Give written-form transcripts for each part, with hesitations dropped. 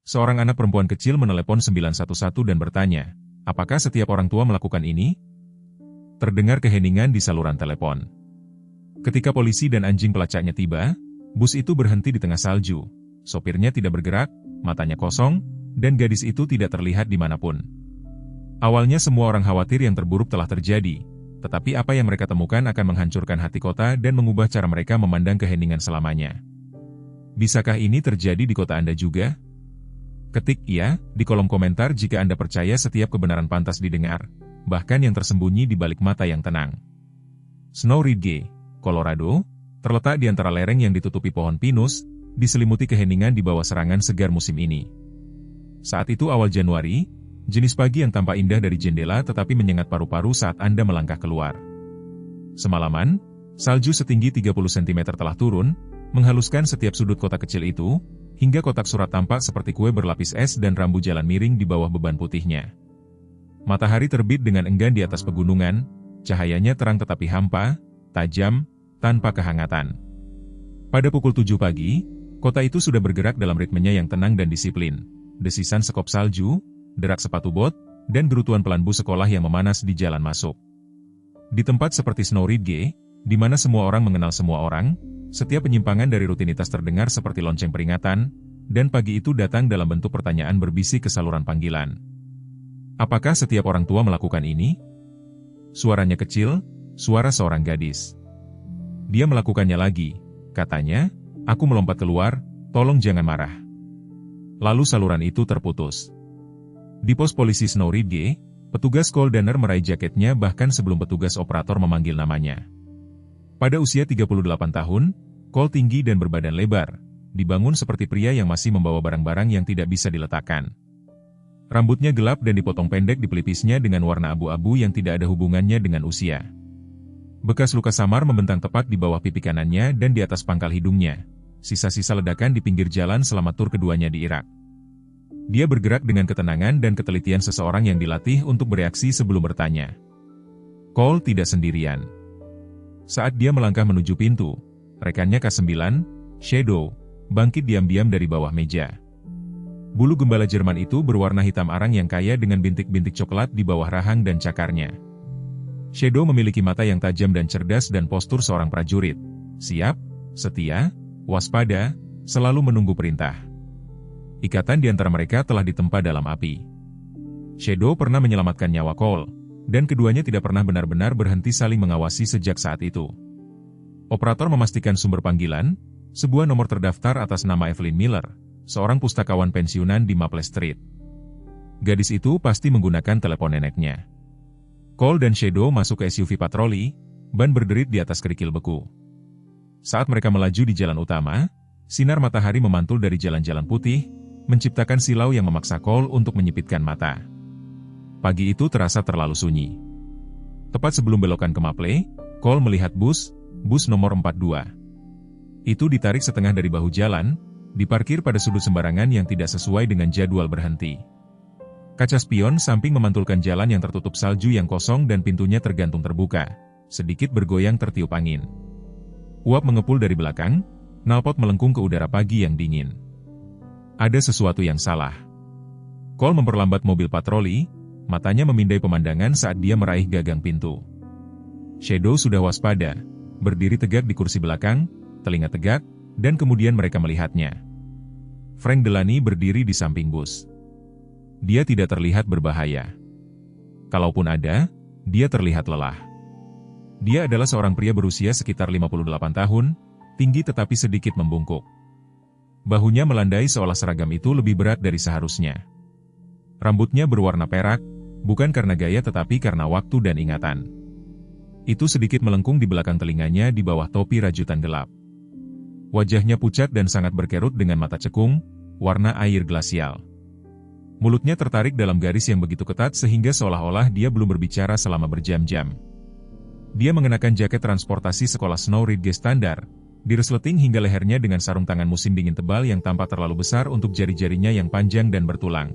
Seorang anak perempuan kecil menelepon 911 dan bertanya, apakah setiap orang tua melakukan ini? Terdengar keheningan di saluran telepon. Ketika polisi dan anjing pelacaknya tiba, bus itu berhenti di tengah salju. Sopirnya tidak bergerak, matanya kosong, dan gadis itu tidak terlihat dimanapun. Awalnya semua orang khawatir yang terburuk telah terjadi, tetapi apa yang mereka temukan akan menghancurkan hati kota dan mengubah cara mereka memandang keheningan selamanya. Bisakah ini terjadi di kota Anda juga? Ketik "ya" di kolom komentar jika Anda percaya setiap kebenaran pantas didengar, bahkan yang tersembunyi di balik mata yang tenang. Snow Ridge, Colorado, terletak di antara lereng yang ditutupi pohon pinus, diselimuti keheningan di bawah serangan segar musim ini. Saat itu awal Januari, jenis pagi yang tampak indah dari jendela tetapi menyengat paru-paru saat Anda melangkah keluar. Semalaman, salju setinggi 30 cm telah turun, menghaluskan setiap sudut kota kecil itu, hingga kotak surat tampak seperti kue berlapis es dan rambu jalan miring di bawah beban putihnya. Matahari terbit dengan enggan di atas pegunungan, cahayanya terang tetapi hampa, tajam, tanpa kehangatan. Pada pukul 7 pagi, kota itu sudah bergerak dalam ritmenya yang tenang dan disiplin. Desisan sekop salju, derak sepatu bot, dan gerutuan pelan bus sekolah yang memanas di jalan masuk. Di tempat seperti Snow Ridge, di mana semua orang mengenal semua orang, setiap penyimpangan dari rutinitas terdengar seperti lonceng peringatan, dan pagi itu datang dalam bentuk pertanyaan berbisik ke saluran panggilan. Apakah setiap orang tua melakukan ini? Suaranya kecil, suara seorang gadis. Dia melakukannya lagi, katanya, aku melompat keluar, tolong jangan marah. Lalu saluran itu terputus. Di pos polisi Snow Ridge, petugas call Danner meraih jaketnya bahkan sebelum petugas operator memanggil namanya. Pada usia 38 tahun, Cole tinggi dan berbadan lebar, dibangun seperti pria yang masih membawa barang-barang yang tidak bisa diletakkan. Rambutnya gelap dan dipotong pendek di pelipisnya dengan warna abu-abu yang tidak ada hubungannya dengan usia. Bekas luka samar membentang tepat di bawah pipi kanannya dan di atas pangkal hidungnya. Sisa-sisa ledakan di pinggir jalan selama tur keduanya di Irak. Dia bergerak dengan ketenangan dan ketelitian seseorang yang dilatih untuk bereaksi sebelum bertanya. Cole tidak sendirian. Saat dia melangkah menuju pintu, rekannya K9, Shadow, bangkit diam-diam dari bawah meja. Bulu gembala Jerman itu berwarna hitam arang yang kaya dengan bintik-bintik coklat di bawah rahang dan cakarnya. Shadow memiliki mata yang tajam dan cerdas dan postur seorang prajurit. Siap, setia, waspada, selalu menunggu perintah. Ikatan di antara mereka telah ditempa dalam api. Shadow pernah menyelamatkan nyawa Cole, dan keduanya tidak pernah benar-benar berhenti saling mengawasi sejak saat itu. Operator memastikan sumber panggilan, sebuah nomor terdaftar atas nama Evelyn Miller, seorang pustakawan pensiunan di Maple Street. Gadis itu pasti menggunakan telepon neneknya. Cole dan Shadow masuk ke SUV patroli, ban berderit di atas kerikil beku. Saat mereka melaju di jalan utama, sinar matahari memantul dari jalan-jalan putih, menciptakan silau yang memaksa Cole untuk menyipitkan mata. Pagi itu terasa terlalu sunyi. Tepat sebelum belokan ke Maple, Cole melihat bus nomor 42. Itu ditarik setengah dari bahu jalan, diparkir pada sudut sembarangan yang tidak sesuai dengan jadwal berhenti. Kaca spion samping memantulkan jalan yang tertutup salju yang kosong dan pintunya tergantung terbuka, sedikit bergoyang tertiup angin. Uap mengepul dari belakang, knalpot melengkung ke udara pagi yang dingin. Ada sesuatu yang salah. Cole memperlambat mobil patroli, matanya memindai pemandangan saat dia meraih gagang pintu. Shadow sudah waspada, berdiri tegak di kursi belakang, telinga tegak, dan kemudian mereka melihatnya. Frank Delany berdiri di samping bus. Dia tidak terlihat berbahaya. Kalaupun ada, dia terlihat lelah. Dia adalah seorang pria berusia sekitar 58 tahun, tinggi tetapi sedikit membungkuk. Bahunya melandai seolah seragam itu lebih berat dari seharusnya. Rambutnya berwarna perak, bukan karena gaya tetapi karena waktu dan ingatan. Itu sedikit melengkung di belakang telinganya di bawah topi rajutan gelap. Wajahnya pucat dan sangat berkerut dengan mata cekung, warna air glasial. Mulutnya tertarik dalam garis yang begitu ketat sehingga seolah-olah dia belum berbicara selama berjam-jam. Dia mengenakan jaket transportasi sekolah Snow Ridge standar, diresleting hingga lehernya dengan sarung tangan musim dingin tebal yang tampak terlalu besar untuk jari-jarinya yang panjang dan bertulang.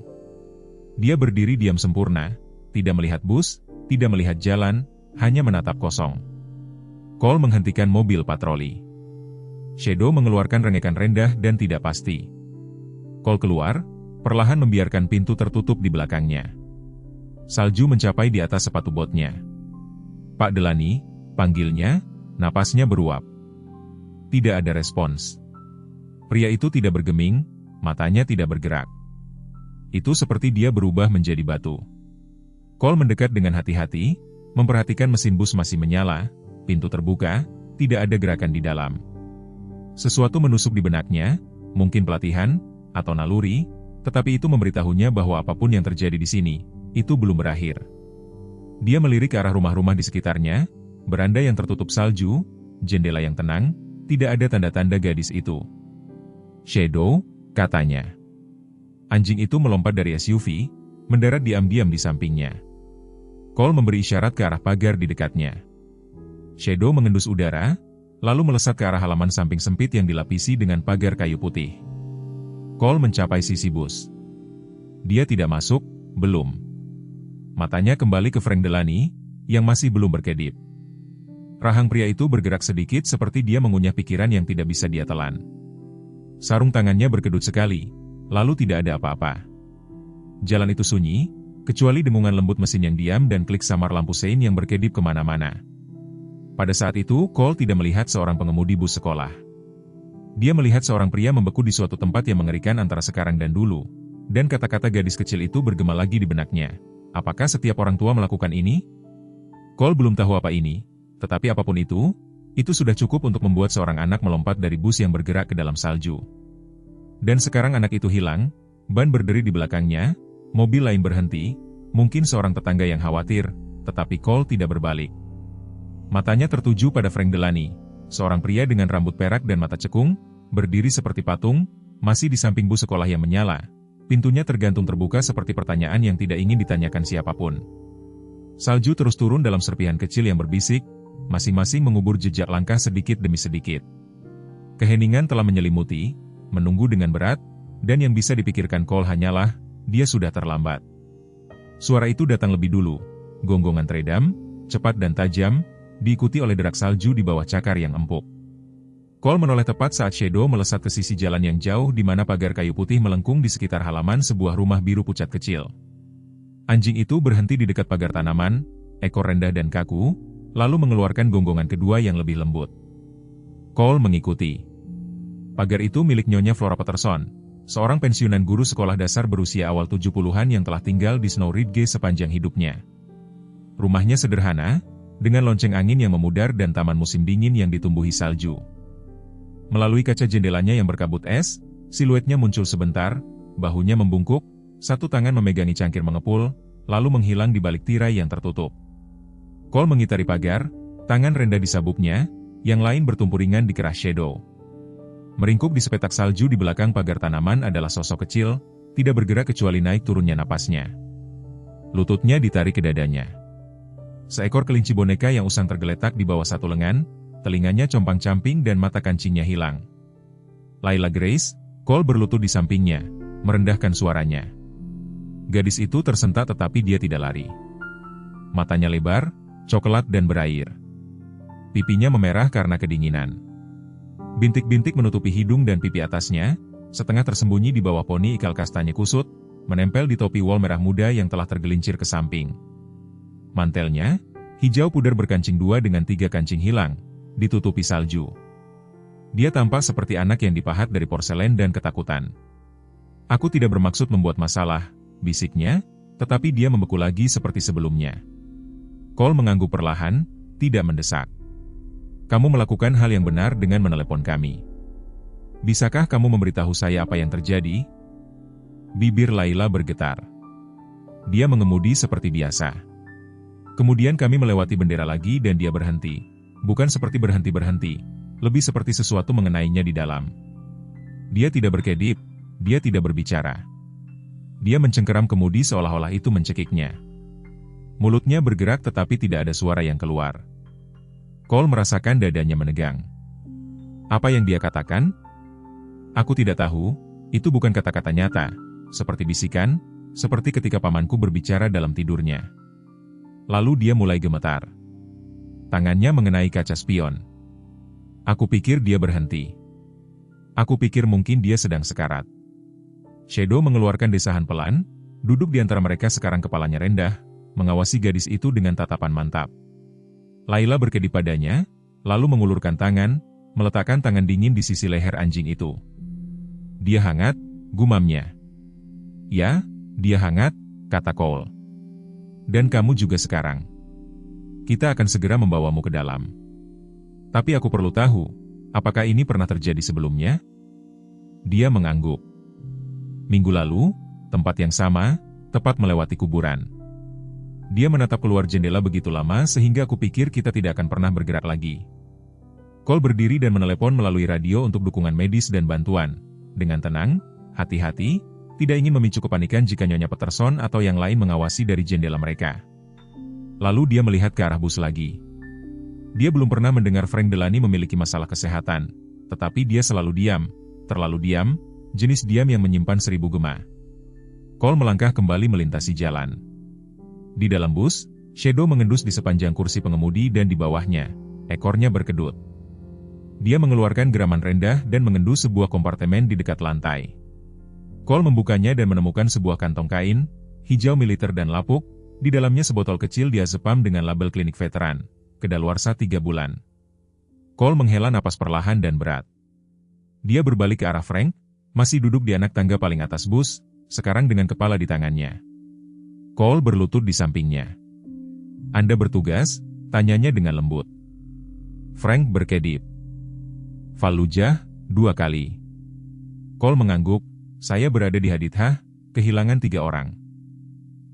Dia berdiri diam sempurna, tidak melihat bus, tidak melihat jalan, hanya menatap kosong. Cole menghentikan mobil patroli. Shadow mengeluarkan rengekan rendah dan tidak pasti. Cole keluar, perlahan membiarkan pintu tertutup di belakangnya. Salju mencapai di atas sepatu botnya. "Pak Delany," panggilnya, napasnya beruap. Tidak ada respons. Pria itu tidak bergeming, matanya tidak bergerak. Itu seperti dia berubah menjadi batu. Cole mendekat dengan hati-hati, memperhatikan mesin bus masih menyala, pintu terbuka, tidak ada gerakan di dalam. Sesuatu menusuk di benaknya, mungkin pelatihan, atau naluri, tetapi itu memberitahunya bahwa apapun yang terjadi di sini, itu belum berakhir. Dia melirik ke arah rumah-rumah di sekitarnya, beranda yang tertutup salju, jendela yang tenang, tidak ada tanda-tanda gadis itu. "Shadow," katanya. Anjing itu melompat dari SUV, mendarat diam-diam di sampingnya. Cole memberi isyarat ke arah pagar di dekatnya. Shadow mengendus udara, lalu melesat ke arah halaman samping sempit yang dilapisi dengan pagar kayu putih. Cole mencapai sisi bus. Dia tidak masuk, belum. Matanya kembali ke Frank Delany, yang masih belum berkedip. Rahang pria itu bergerak sedikit seperti dia mengunyah pikiran yang tidak bisa dia telan. Sarung tangannya berkedut sekali, lalu tidak ada apa-apa. Jalan itu sunyi, kecuali dengungan lembut mesin yang diam dan klik samar lampu sein yang berkedip kemana-mana. Pada saat itu, Cole tidak melihat seorang pengemudi bus sekolah. Dia melihat seorang pria membeku di suatu tempat yang mengerikan antara sekarang dan dulu, dan kata-kata gadis kecil itu bergema lagi di benaknya. Apakah setiap orang tua melakukan ini? Cole belum tahu apa ini, tetapi apapun itu sudah cukup untuk membuat seorang anak melompat dari bus yang bergerak ke dalam salju. Dan sekarang anak itu hilang, ban berderi di belakangnya, mobil lain berhenti, mungkin seorang tetangga yang khawatir, tetapi Cole tidak berbalik. Matanya tertuju pada Frank Delany, seorang pria dengan rambut perak dan mata cekung, berdiri seperti patung, masih di samping bus sekolah yang menyala. Pintunya tergantung terbuka seperti pertanyaan yang tidak ingin ditanyakan siapapun. Salju terus turun dalam serpihan kecil yang berbisik, masing-masing mengubur jejak langkah sedikit demi sedikit. Keheningan telah menyelimuti, menunggu dengan berat, dan yang bisa dipikirkan Cole hanyalah, dia sudah terlambat. Suara itu datang lebih dulu, gonggongan teredam, cepat dan tajam, diikuti oleh derak salju di bawah cakar yang empuk. Cole menoleh tepat saat Shadow melesat ke sisi jalan yang jauh di mana pagar kayu putih melengkung di sekitar halaman sebuah rumah biru pucat kecil. Anjing itu berhenti di dekat pagar tanaman, ekor rendah dan kaku, lalu mengeluarkan gonggongan kedua yang lebih lembut. Cole mengikuti. Pagar itu milik Nyonya Flora Patterson, seorang pensiunan guru sekolah dasar berusia awal 70-an yang telah tinggal di Snow Ridge sepanjang hidupnya. Rumahnya sederhana, dengan lonceng angin yang memudar dan taman musim dingin yang ditumbuhi salju. Melalui kaca jendelanya yang berkabut es, siluetnya muncul sebentar, bahunya membungkuk, satu tangan memegangi cangkir mengepul, lalu menghilang di balik tirai yang tertutup. Cole mengitari pagar, tangan rendah di sabuknya, yang lain bertumpu ringan di kerah Shadow. Meringkuk di sepetak salju di belakang pagar tanaman adalah sosok kecil, tidak bergerak kecuali naik turunnya napasnya. Lututnya ditarik ke dadanya. Seekor kelinci boneka yang usang tergeletak di bawah satu lengan, telinganya compang-camping dan mata kancingnya hilang. Layla Grace, Cole berlutut di sampingnya, merendahkan suaranya. Gadis itu tersentak tetapi dia tidak lari. Matanya lebar, coklat dan berair. Pipinya memerah karena kedinginan. Bintik-bintik menutupi hidung dan pipi atasnya, setengah tersembunyi di bawah poni ikal kastanya kusut, menempel di topi wol merah muda yang telah tergelincir ke samping. Mantelnya, hijau pudar berkancing 2 dengan 3 kancing hilang, ditutupi salju. Dia tampak seperti anak yang dipahat dari porselen dan ketakutan. "Aku tidak bermaksud membuat masalah," bisiknya, tetapi dia membeku lagi seperti sebelumnya. Cole mengangguk perlahan, tidak mendesak. "Kamu melakukan hal yang benar dengan menelepon kami. Bisakah kamu memberitahu saya apa yang terjadi?" Bibir Layla bergetar. Dia mengemudi seperti biasa. Kemudian kami melewati bendera lagi dan dia berhenti. Bukan seperti berhenti-berhenti, lebih seperti sesuatu mengenainya di dalam. Dia tidak berkedip, dia tidak berbicara. Dia mencengkeram kemudi seolah-olah itu mencekiknya. Mulutnya bergerak tetapi tidak ada suara yang keluar. Cole merasakan dadanya menegang. Apa yang dia katakan? "Aku tidak tahu," itu bukan kata-kata nyata, seperti bisikan, seperti ketika pamanku berbicara dalam tidurnya. Lalu dia mulai gemetar. Tangannya mengenai kaca spion. Aku pikir dia berhenti. Aku pikir mungkin dia sedang sekarat. Shadow mengeluarkan desahan pelan, duduk di antara mereka sekarang kepalanya rendah, mengawasi gadis itu dengan tatapan mantap. Layla berkedip padanya, lalu mengulurkan tangan, meletakkan tangan dingin di sisi leher anjing itu. Dia hangat, gumamnya. Ya, dia hangat, kata Cole. Dan kamu juga sekarang. Kita akan segera membawamu ke dalam. Tapi aku perlu tahu, apakah ini pernah terjadi sebelumnya? Dia mengangguk. Minggu lalu, tempat yang sama, tepat melewati kuburan. Dia menatap keluar jendela begitu lama sehingga aku pikir kita tidak akan pernah bergerak lagi. Cole berdiri dan menelepon melalui radio untuk dukungan medis dan bantuan. Dengan tenang, hati-hati, tidak ingin memicu kepanikan jika Nyonya Peterson atau yang lain mengawasi dari jendela mereka. Lalu dia melihat ke arah bus lagi. Dia belum pernah mendengar Frank Delany memiliki masalah kesehatan, tetapi dia selalu diam, terlalu diam, jenis diam yang menyimpan 1000 gema. Cole melangkah kembali melintasi jalan. Di dalam bus, Shadow mengendus di sepanjang kursi pengemudi dan di bawahnya, ekornya berkedut. Dia mengeluarkan geraman rendah dan mengendus sebuah kompartemen di dekat lantai. Cole membukanya dan menemukan sebuah kantong kain, hijau militer dan lapuk, di dalamnya sebotol kecil diazepam dengan label klinik veteran, kedaluarsa 3 bulan. Cole menghela napas perlahan dan berat. Dia berbalik ke arah Frank, masih duduk di anak tangga paling atas bus, sekarang dengan kepala di tangannya. Cole berlutut di sampingnya. Anda bertugas? Tanyanya dengan lembut. Frank berkedip. Fallujah, 2 kali. Cole mengangguk, saya berada di Hadithah, kehilangan 3 orang.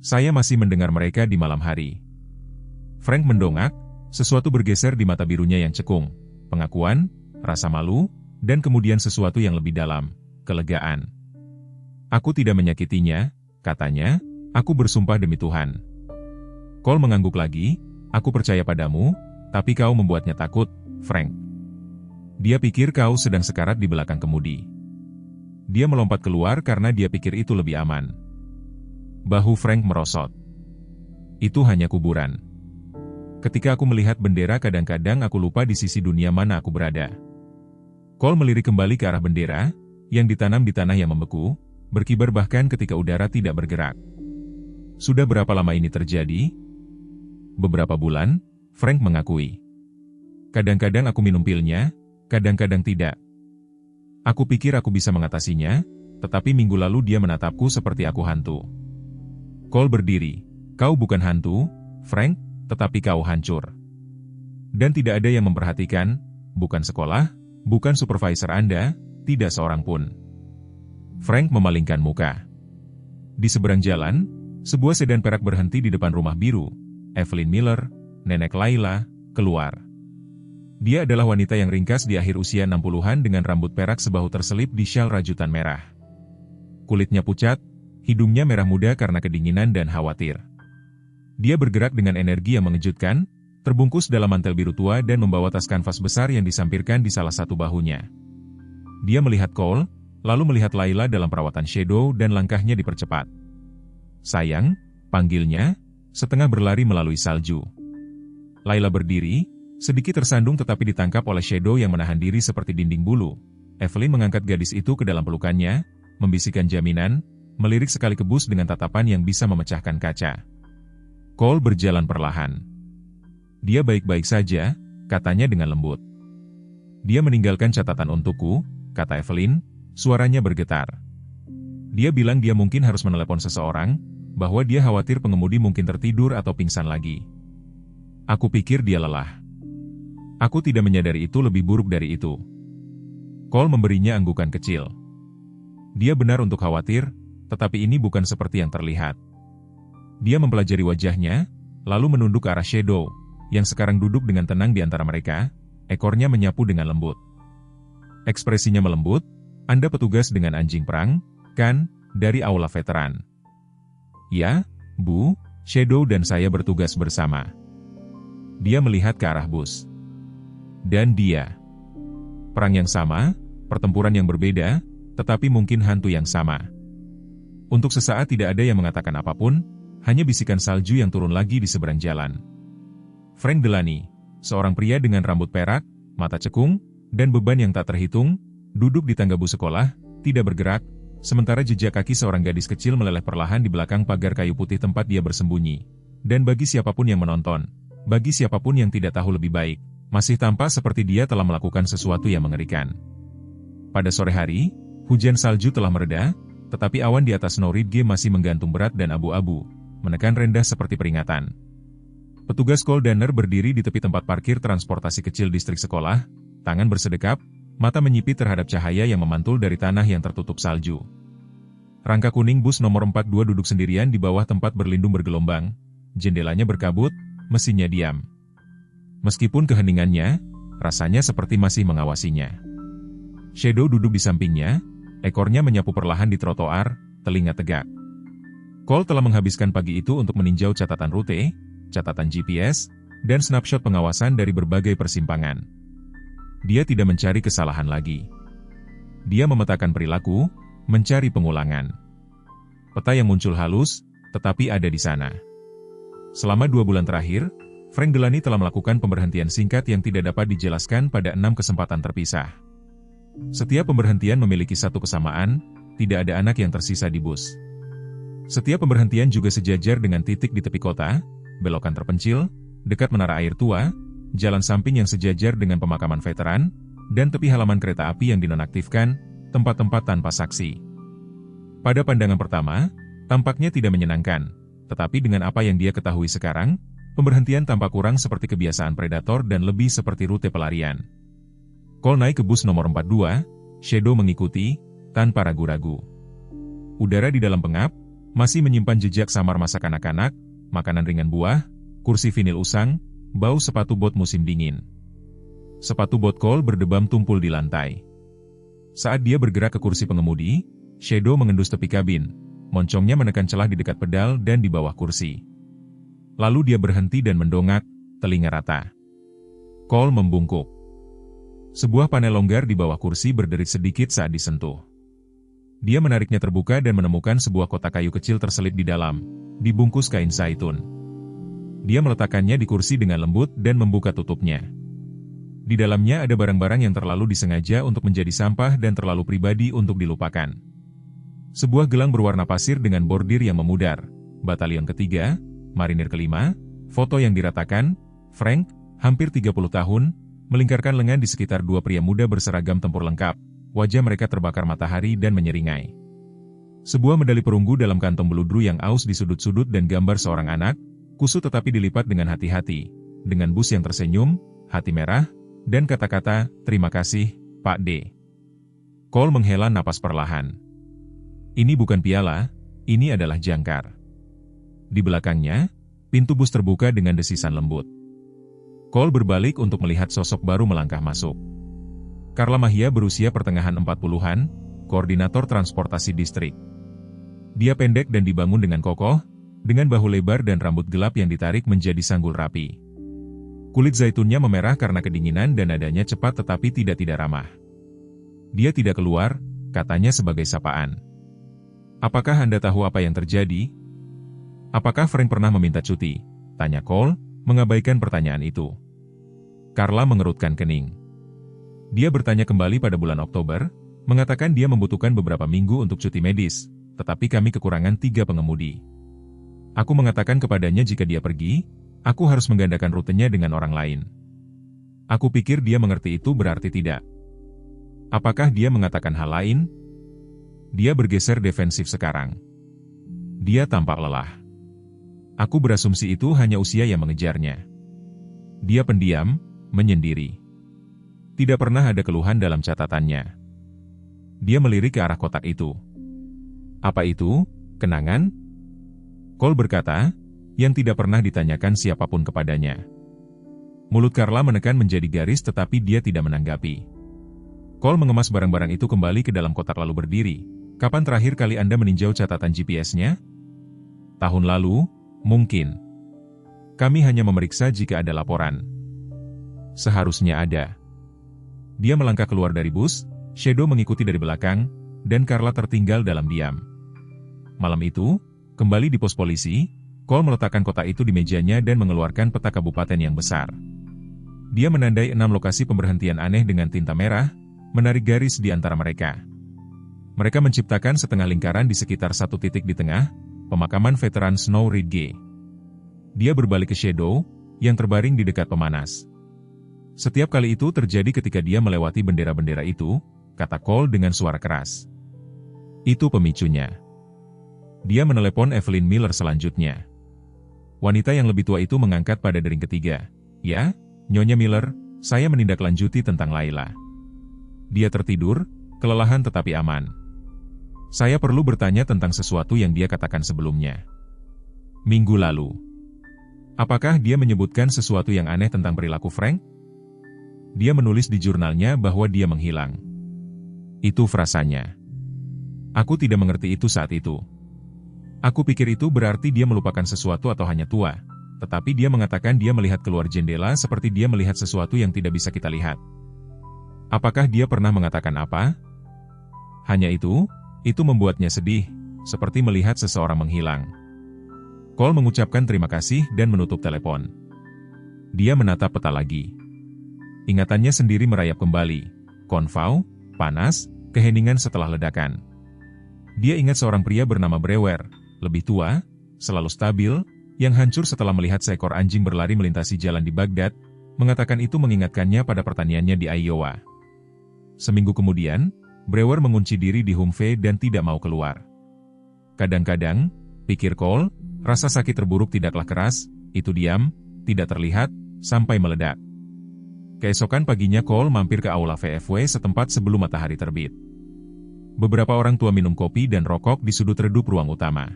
Saya masih mendengar mereka di malam hari. Frank mendongak, sesuatu bergeser di mata birunya yang cekung, pengakuan, rasa malu, dan kemudian sesuatu yang lebih dalam, kelegaan. Aku tidak menyakitinya, katanya, aku bersumpah demi Tuhan. Cole mengangguk lagi, aku percaya padamu, tapi kau membuatnya takut, Frank. Dia pikir kau sedang sekarat di belakang kemudi. Dia melompat keluar karena dia pikir itu lebih aman. Bahu Frank merosot. Itu hanya kuburan. Ketika aku melihat bendera kadang-kadang aku lupa di sisi dunia mana aku berada. Cole melirik kembali ke arah bendera, yang ditanam di tanah yang membeku, berkibar bahkan ketika udara tidak bergerak. Sudah berapa lama ini terjadi? Beberapa bulan, Frank mengakui. Kadang-kadang aku minum pilnya, kadang-kadang tidak. Aku pikir aku bisa mengatasinya, tetapi minggu lalu dia menatapku seperti aku hantu. Cole berdiri. Kau bukan hantu, Frank, tetapi kau hancur. Dan tidak ada yang memperhatikan, bukan sekolah, bukan supervisor Anda, tidak seorang pun. Frank memalingkan muka. Di seberang jalan, sebuah sedan perak berhenti di depan rumah biru. Evelyn Miller, nenek Layla, keluar. Dia adalah wanita yang ringkas di akhir usia 60-an dengan rambut perak sebahu terselip di syal rajutan merah. Kulitnya pucat, hidungnya merah muda karena kedinginan dan khawatir. Dia bergerak dengan energi yang mengejutkan, terbungkus dalam mantel biru tua dan membawa tas kanvas besar yang disampirkan di salah satu bahunya. Dia melihat Cole, lalu melihat Layla dalam perawatan Shadow dan langkahnya dipercepat. Sayang, panggilnya, setengah berlari melalui salju. Layla berdiri, sedikit tersandung tetapi ditangkap oleh Shadow yang menahan diri seperti dinding bulu. Evelyn mengangkat gadis itu ke dalam pelukannya, membisikkan jaminan, melirik sekali ke bus dengan tatapan yang bisa memecahkan kaca. Cole berjalan perlahan. Dia baik-baik saja, katanya dengan lembut. Dia meninggalkan catatan untukku, kata Evelyn, suaranya bergetar. Dia bilang dia mungkin harus menelepon seseorang, bahwa dia khawatir pengemudi mungkin tertidur atau pingsan lagi. Aku pikir dia lelah. Aku tidak menyadari itu lebih buruk dari itu. Cole memberinya anggukan kecil. Dia benar untuk khawatir, tetapi ini bukan seperti yang terlihat. Dia mempelajari wajahnya, lalu menunduk ke arah Shadow, yang sekarang duduk dengan tenang di antara mereka, ekornya menyapu dengan lembut. Ekspresinya melembut, Anda petugas dengan anjing perang, kan, dari aula veteran. Ya, Bu, Shadow dan saya bertugas bersama. Dia melihat ke arah bus. Dan dia. Perang yang sama, pertempuran yang berbeda, tetapi mungkin hantu yang sama. Untuk sesaat tidak ada yang mengatakan apapun, hanya bisikan salju yang turun lagi di seberang jalan. Frank Delany, seorang pria dengan rambut perak, mata cekung, dan beban yang tak terhitung, duduk di tangga bus sekolah, tidak bergerak, sementara jejak kaki seorang gadis kecil meleleh perlahan di belakang pagar kayu putih tempat dia bersembunyi. Dan bagi siapapun yang menonton, bagi siapapun yang tidak tahu lebih baik, masih tampak seperti dia telah melakukan sesuatu yang mengerikan. Pada sore hari, hujan salju telah mereda, tetapi awan di atas Snow Ridge masih menggantung berat dan abu-abu, menekan rendah seperti peringatan. Petugas Cole Danner berdiri di tepi tempat parkir transportasi kecil distrik sekolah, tangan bersedekap, mata menyipit terhadap cahaya yang memantul dari tanah yang tertutup salju. Rangka kuning bus nomor 42 duduk sendirian di bawah tempat berlindung bergelombang, jendelanya berkabut, mesinnya diam. Meskipun keheningannya, rasanya seperti masih mengawasinya. Shadow duduk di sampingnya, ekornya menyapu perlahan di trotoar, telinga tegak. Cole telah menghabiskan pagi itu untuk meninjau catatan rute, catatan GPS, dan snapshot pengawasan dari berbagai persimpangan. Dia tidak mencari kesalahan lagi. Dia memetakan perilaku, mencari pengulangan. Peta yang muncul halus, tetapi ada di sana. Selama 2 bulan terakhir, Frank Delany telah melakukan pemberhentian singkat yang tidak dapat dijelaskan pada 6 kesempatan terpisah. Setiap pemberhentian memiliki satu kesamaan, tidak ada anak yang tersisa di bus. Setiap pemberhentian juga sejajar dengan titik di tepi kota, belokan terpencil, dekat menara air tua, jalan samping yang sejajar dengan pemakaman veteran, dan tepi halaman kereta api yang dinonaktifkan, tempat-tempat tanpa saksi. Pada pandangan pertama, tampaknya tidak menyenangkan, tetapi dengan apa yang dia ketahui sekarang, pemberhentian tampak kurang seperti kebiasaan predator dan lebih seperti rute pelarian. Cole naik ke bus nomor 42, Shadow mengikuti, tanpa ragu-ragu. Udara di dalam pengap, masih menyimpan jejak samar masa kanak-kanak, makanan ringan buah, kursi vinil usang, bau sepatu bot musim dingin. Sepatu bot Cole berdebam tumpul di lantai. Saat dia bergerak ke kursi pengemudi, Shadow mengendus tepi kabin, moncongnya menekan celah di dekat pedal dan di bawah kursi. Lalu dia berhenti dan mendongak, telinga rata. Cole membungkuk. Sebuah panel longgar di bawah kursi berderit sedikit saat disentuh. Dia menariknya terbuka dan menemukan sebuah kotak kayu kecil terselip di dalam, dibungkus kain zaitun. Dia meletakkannya di kursi dengan lembut dan membuka tutupnya. Di dalamnya ada barang-barang yang terlalu disengaja untuk menjadi sampah dan terlalu pribadi untuk dilupakan. Sebuah gelang berwarna pasir dengan bordir yang memudar, batalion ketiga, marinir kelima, foto yang diratakan, Frank, hampir 30 tahun, melingkarkan lengan di sekitar 2 pria muda berseragam tempur lengkap, wajah mereka terbakar matahari dan menyeringai. Sebuah medali perunggu dalam kantong beludru yang aus di sudut-sudut dan gambar seorang anak, kusut tetapi dilipat dengan hati-hati, dengan bus yang tersenyum, hati merah, dan kata-kata, "Terima kasih, Pak D." Cole menghela napas perlahan. Ini bukan piala, ini adalah jangkar. Di belakangnya, pintu bus terbuka dengan desisan lembut. Cole berbalik untuk melihat sosok baru melangkah masuk. Carla Mahia berusia pertengahan 40-an, koordinator transportasi distrik. Dia pendek dan dibangun dengan kokoh, dengan bahu lebar dan rambut gelap yang ditarik menjadi sanggul rapi. Kulit zaitunnya memerah karena kedinginan dan nadanya cepat tetapi tidak ramah. Dia tidak keluar, katanya sebagai sapaan. "Apakah Anda tahu apa yang terjadi?" "Apakah Frank pernah meminta cuti?" tanya Cole, mengabaikan pertanyaan itu. Carla mengerutkan kening. Dia bertanya kembali pada bulan Oktober, mengatakan dia membutuhkan beberapa minggu untuk cuti medis, tetapi kami kekurangan 3 pengemudi. Aku mengatakan kepadanya jika dia pergi, aku harus menggandakan rutenya dengan orang lain. Aku pikir dia mengerti itu berarti tidak. Apakah dia mengatakan hal lain? Dia bergeser defensif sekarang. Dia tampak lelah. Aku berasumsi itu hanya usia yang mengejarnya. Dia pendiam, menyendiri. Tidak pernah ada keluhan dalam catatannya. Dia melirik ke arah kotak itu. "Apa itu? Kenangan?" Cole berkata, yang tidak pernah ditanyakan siapapun kepadanya. Mulut Carla menekan menjadi garis tetapi dia tidak menanggapi. Cole mengemas barang-barang itu kembali ke dalam kotak lalu berdiri. "Kapan terakhir kali Anda meninjau catatan GPS-nya?" "Tahun lalu, mungkin. Kami hanya memeriksa jika ada laporan." "Seharusnya ada." Dia melangkah keluar dari bus, Shadow mengikuti dari belakang, dan Carla tertinggal dalam diam. Malam itu, kembali di pos polisi, Cole meletakkan kotak itu di mejanya dan mengeluarkan peta kabupaten yang besar. Dia menandai 6 lokasi pemberhentian aneh dengan tinta merah, menarik garis di antara mereka. Mereka menciptakan setengah lingkaran di sekitar satu titik di tengah, pemakaman veteran Snow Ridge. Dia berbalik ke Shadow, yang terbaring di dekat pemanas. Setiap kali itu terjadi ketika dia melewati bendera-bendera itu, kata Cole dengan suara keras. Itu pemicunya. Dia menelepon Evelyn Miller selanjutnya. Wanita yang lebih tua itu mengangkat pada dering ketiga. Ya, Nyonya Miller, saya menindaklanjuti tentang Layla. Dia tertidur, kelelahan tetapi aman. Saya perlu bertanya tentang sesuatu yang dia katakan sebelumnya. Minggu lalu. Apakah dia menyebutkan sesuatu yang aneh tentang perilaku Frank? Dia menulis di jurnalnya bahwa dia menghilang. Itu frasanya. Aku tidak mengerti itu saat itu. Aku pikir itu berarti dia melupakan sesuatu atau hanya tua, tetapi dia mengatakan dia melihat keluar jendela seperti dia melihat sesuatu yang tidak bisa kita lihat. Apakah dia pernah mengatakan apa? Hanya itu membuatnya sedih, seperti melihat seseorang menghilang. Cole mengucapkan terima kasih dan menutup telepon. Dia menatap peta lagi. Ingatannya sendiri merayap kembali. Konvau, panas, keheningan setelah ledakan. Dia ingat seorang pria bernama Brewer, lebih tua, selalu stabil, yang hancur setelah melihat seekor anjing berlari melintasi jalan di Baghdad, mengatakan itu mengingatkannya pada pertaniannya di Iowa. Seminggu kemudian, Brewer mengunci diri di Humvee dan tidak mau keluar. Kadang-kadang, pikir Cole, rasa sakit terburuk tidaklah keras, itu diam, tidak terlihat, sampai meledak. Keesokan paginya Cole mampir ke aula VFW setempat sebelum matahari terbit. Beberapa orang tua minum kopi dan rokok di sudut redup ruang utama.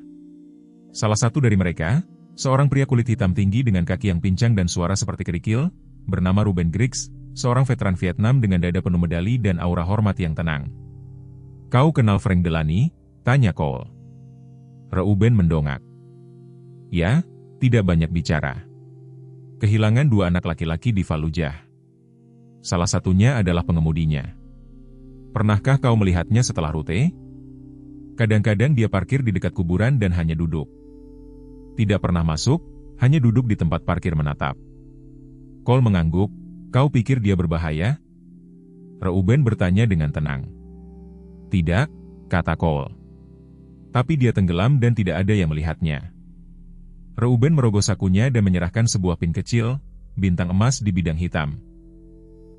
Salah satu dari mereka, seorang pria kulit hitam tinggi dengan kaki yang pincang dan suara seperti kerikil, bernama Ruben Griggs, seorang veteran Vietnam dengan dada penuh medali dan aura hormat yang tenang. Kau kenal Frank Delany? Tanya Cole. Reuben mendongak. Ya, tidak banyak bicara. Kehilangan dua anak laki-laki di Fallujah. Salah satunya adalah pengemudinya. Pernahkah kau melihatnya setelah rute? Kadang-kadang dia parkir di dekat kuburan dan hanya duduk. Tidak pernah masuk, hanya duduk di tempat parkir menatap. Cole mengangguk. Kau pikir dia berbahaya? Reuben bertanya dengan tenang. Tidak, kata Cole. Tapi dia tenggelam dan tidak ada yang melihatnya. Reuben merogoh sakunya dan menyerahkan sebuah pin kecil, bintang emas di bidang hitam.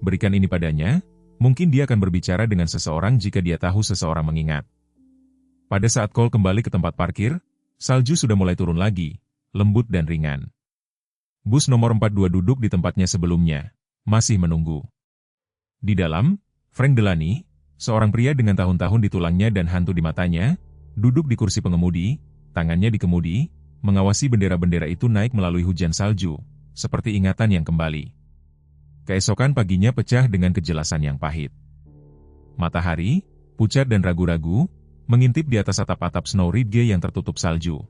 Berikan ini padanya, mungkin dia akan berbicara dengan seseorang jika dia tahu seseorang mengingat. Pada saat Cole kembali ke tempat parkir, salju sudah mulai turun lagi, lembut dan ringan. Bus nomor 42 duduk di tempatnya sebelumnya, masih menunggu. Di dalam, Frank Delany, seorang pria dengan tahun-tahun di tulangnya dan hantu di matanya, duduk di kursi pengemudi, tangannya di kemudi, mengawasi bendera-bendera itu naik melalui hujan salju, seperti ingatan yang kembali. Keesokan paginya pecah dengan kejelasan yang pahit. Matahari, pucat dan ragu-ragu, mengintip di atas atap-atap Snow Ridge yang tertutup salju.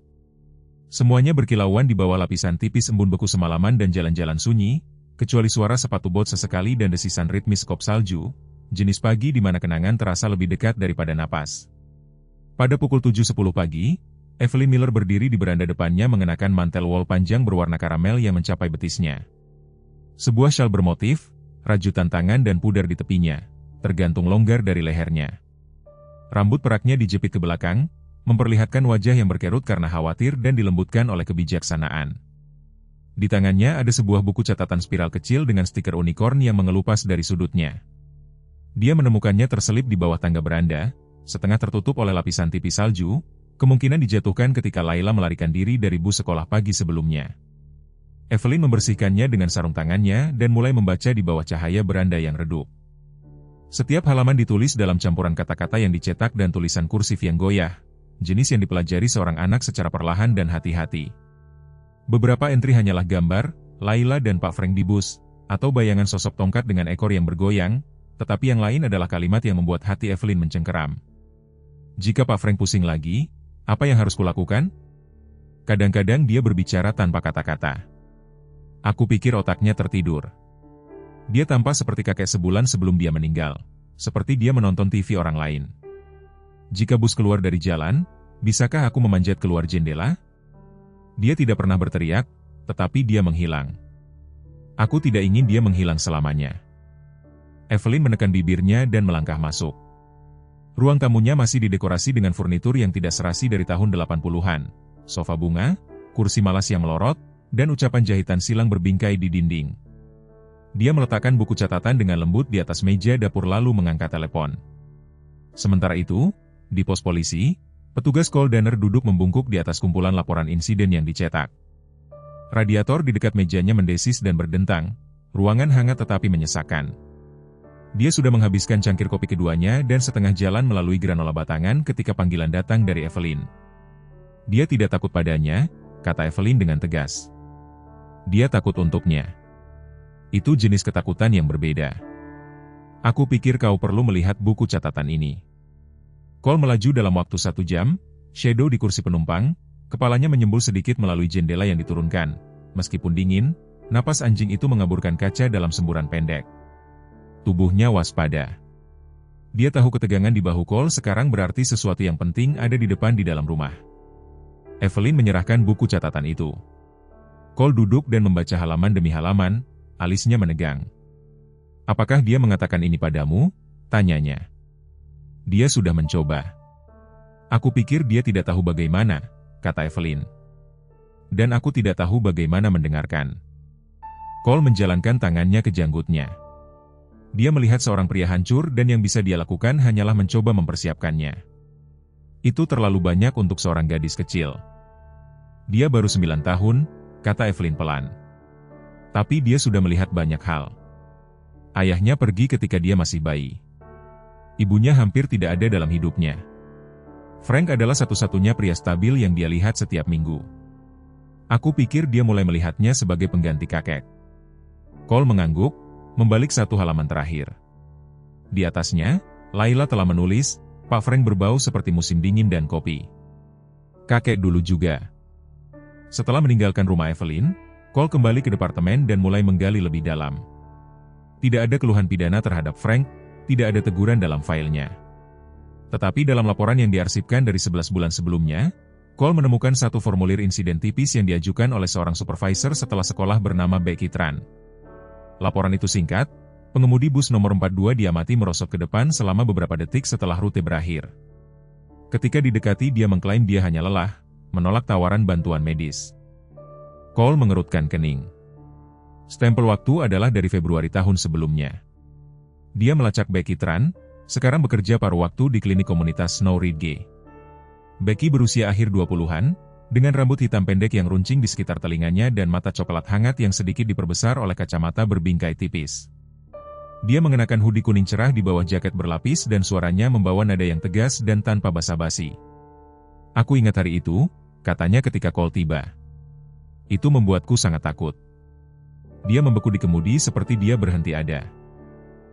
Semuanya berkilauan di bawah lapisan tipis embun beku semalaman dan jalan-jalan sunyi, kecuali suara sepatu bot sesekali dan desisan ritmis kop salju, jenis pagi di mana kenangan terasa lebih dekat daripada napas. Pada pukul 7.10 pagi, Evelyn Miller berdiri di beranda depannya mengenakan mantel wol panjang berwarna karamel yang mencapai betisnya. Sebuah syal bermotif, rajutan tangan dan pudar di tepinya, tergantung longgar dari lehernya. Rambut peraknya dijepit ke belakang, memperlihatkan wajah yang berkerut karena khawatir dan dilembutkan oleh kebijaksanaan. Di tangannya ada sebuah buku catatan spiral kecil dengan stiker unicorn yang mengelupas dari sudutnya. Dia menemukannya terselip di bawah tangga beranda, setengah tertutup oleh lapisan tipis salju, kemungkinan dijatuhkan ketika Layla melarikan diri dari bus sekolah pagi sebelumnya. Evelyn membersihkannya dengan sarung tangannya dan mulai membaca di bawah cahaya beranda yang redup. Setiap halaman ditulis dalam campuran kata-kata yang dicetak dan tulisan kursif yang goyah, jenis yang dipelajari seorang anak secara perlahan dan hati-hati. Beberapa entry hanyalah gambar, Layla dan Pak Frank di bus, atau bayangan sosok tongkat dengan ekor yang bergoyang, tetapi yang lain adalah kalimat yang membuat hati Evelyn mencengkeram. Jika Pak Frank pusing lagi, apa yang harus kulakukan? Kadang-kadang dia berbicara tanpa kata-kata. Aku pikir otaknya tertidur. Dia tampak seperti kakek sebulan sebelum dia meninggal, seperti dia menonton TV orang lain. Jika bus keluar dari jalan, bisakah aku memanjat keluar jendela? Dia tidak pernah berteriak, tetapi dia menghilang. Aku tidak ingin dia menghilang selamanya. Evelyn menekan bibirnya dan melangkah masuk. Ruang tamunya masih didekorasi dengan furnitur yang tidak serasi dari tahun 80-an. Sofa bunga, kursi malas yang melorot, dan ucapan jahitan silang berbingkai di dinding. Dia meletakkan buku catatan dengan lembut di atas meja dapur lalu mengangkat telepon. Sementara itu, di pos polisi, petugas call diner duduk membungkuk di atas kumpulan laporan insiden yang dicetak. Radiator di dekat mejanya mendesis dan berdentang, ruangan hangat tetapi menyesakkan. Dia sudah menghabiskan cangkir kopi keduanya dan setengah jalan melalui granola batangan ketika panggilan datang dari Evelyn. Dia tidak takut padanya, kata Evelyn dengan tegas. Dia takut untuknya. Itu jenis ketakutan yang berbeda. Aku pikir kau perlu melihat buku catatan ini. Cole melaju dalam waktu 1 jam, Shadow di kursi penumpang, kepalanya menyembul sedikit melalui jendela yang diturunkan. Meskipun dingin, napas anjing itu mengaburkan kaca dalam semburan pendek. Tubuhnya waspada. Dia tahu ketegangan di bahu Cole sekarang berarti sesuatu yang penting ada di depan di dalam rumah. Evelyn menyerahkan buku catatan itu. Cole duduk dan membaca halaman demi halaman, alisnya menegang. Apakah dia mengatakan ini padamu? Tanyanya. Dia sudah mencoba. Aku pikir dia tidak tahu bagaimana, kata Evelyn. Dan aku tidak tahu bagaimana mendengarkan. Cole menjalankan tangannya ke janggutnya. Dia melihat seorang pria hancur dan yang bisa dia lakukan hanyalah mencoba mempersiapkannya. Itu terlalu banyak untuk seorang gadis kecil. Dia baru 9 tahun, kata Evelyn pelan. Tapi dia sudah melihat banyak hal. Ayahnya pergi ketika dia masih bayi. Ibunya hampir tidak ada dalam hidupnya. Frank adalah satu-satunya pria stabil yang dia lihat setiap minggu. Aku pikir dia mulai melihatnya sebagai pengganti kakek. Cole mengangguk, membalik 1 halaman terakhir. Di atasnya, Layla telah menulis, Pak Frank berbau seperti musim dingin dan kopi. Kakek dulu juga. Setelah meninggalkan rumah Evelyn, Cole kembali ke departemen dan mulai menggali lebih dalam. Tidak ada keluhan pidana terhadap Frank, tidak ada teguran dalam filenya. Tetapi dalam laporan yang diarsipkan dari 11 bulan sebelumnya, Cole menemukan 1 formulir insiden tipis yang diajukan oleh seorang supervisor setelah sekolah bernama Becky Tran. Laporan itu singkat, pengemudi bus nomor 42 diamati merosot ke depan selama beberapa detik setelah rute berakhir. Ketika didekati dia mengklaim dia hanya lelah, menolak tawaran bantuan medis. Cole mengerutkan kening. Stempel waktu adalah dari Februari tahun sebelumnya. Dia melacak Becky Tran, sekarang bekerja paruh waktu di klinik komunitas Snow Ridge. Becky berusia akhir 20-an, dengan rambut hitam pendek yang runcing di sekitar telinganya dan mata coklat hangat yang sedikit diperbesar oleh kacamata berbingkai tipis. Dia mengenakan hoodie kuning cerah di bawah jaket berlapis dan suaranya membawa nada yang tegas dan tanpa basa-basi. Aku ingat hari itu, katanya ketika Cole tiba. Itu membuatku sangat takut. Dia membeku di kemudi seperti dia berhenti ada.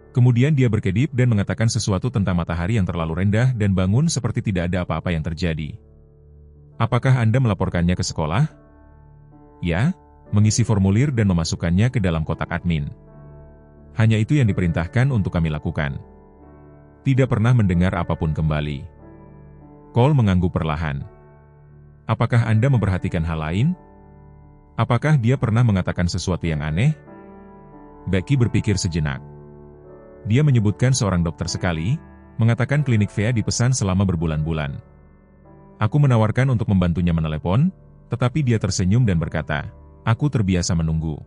Kemudian dia berkedip dan mengatakan sesuatu tentang matahari yang terlalu rendah dan bangun seperti tidak ada apa-apa yang terjadi. Apakah Anda melaporkannya ke sekolah? Ya, mengisi formulir dan memasukkannya ke dalam kotak admin. Hanya itu yang diperintahkan untuk kami lakukan. Tidak pernah mendengar apapun kembali. Cole mengangguk perlahan. Apakah Anda memperhatikan hal lain? Apakah dia pernah mengatakan sesuatu yang aneh? Becky berpikir sejenak. Dia menyebutkan seorang dokter sekali, mengatakan klinik VA dipesan selama berbulan-bulan. Aku menawarkan untuk membantunya menelepon, tetapi dia tersenyum dan berkata, aku terbiasa menunggu.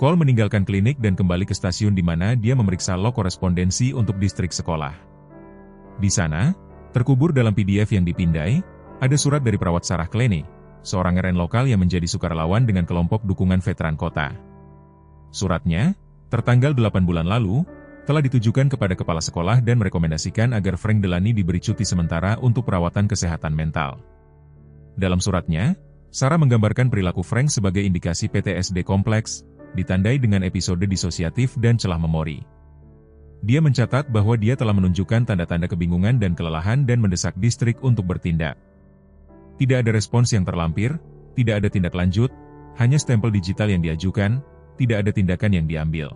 Cole meninggalkan klinik dan kembali ke stasiun di mana dia memeriksa log korespondensi untuk distrik sekolah. Di sana, terkubur dalam PDF yang dipindai, ada surat dari perawat Sarah Claney, seorang RN lokal yang menjadi sukarelawan dengan kelompok dukungan veteran kota. Suratnya, tertanggal 8 bulan lalu, telah ditujukan kepada kepala sekolah dan merekomendasikan agar Frank Delany diberi cuti sementara untuk perawatan kesehatan mental. Dalam suratnya, Sarah menggambarkan perilaku Frank sebagai indikasi PTSD kompleks, ditandai dengan episode disosiatif dan celah memori. Dia mencatat bahwa dia telah menunjukkan tanda-tanda kebingungan dan kelelahan dan mendesak distrik untuk bertindak. Tidak ada respons yang terlampir, tidak ada tindak lanjut, hanya stempel digital yang diajukan, tidak ada tindakan yang diambil.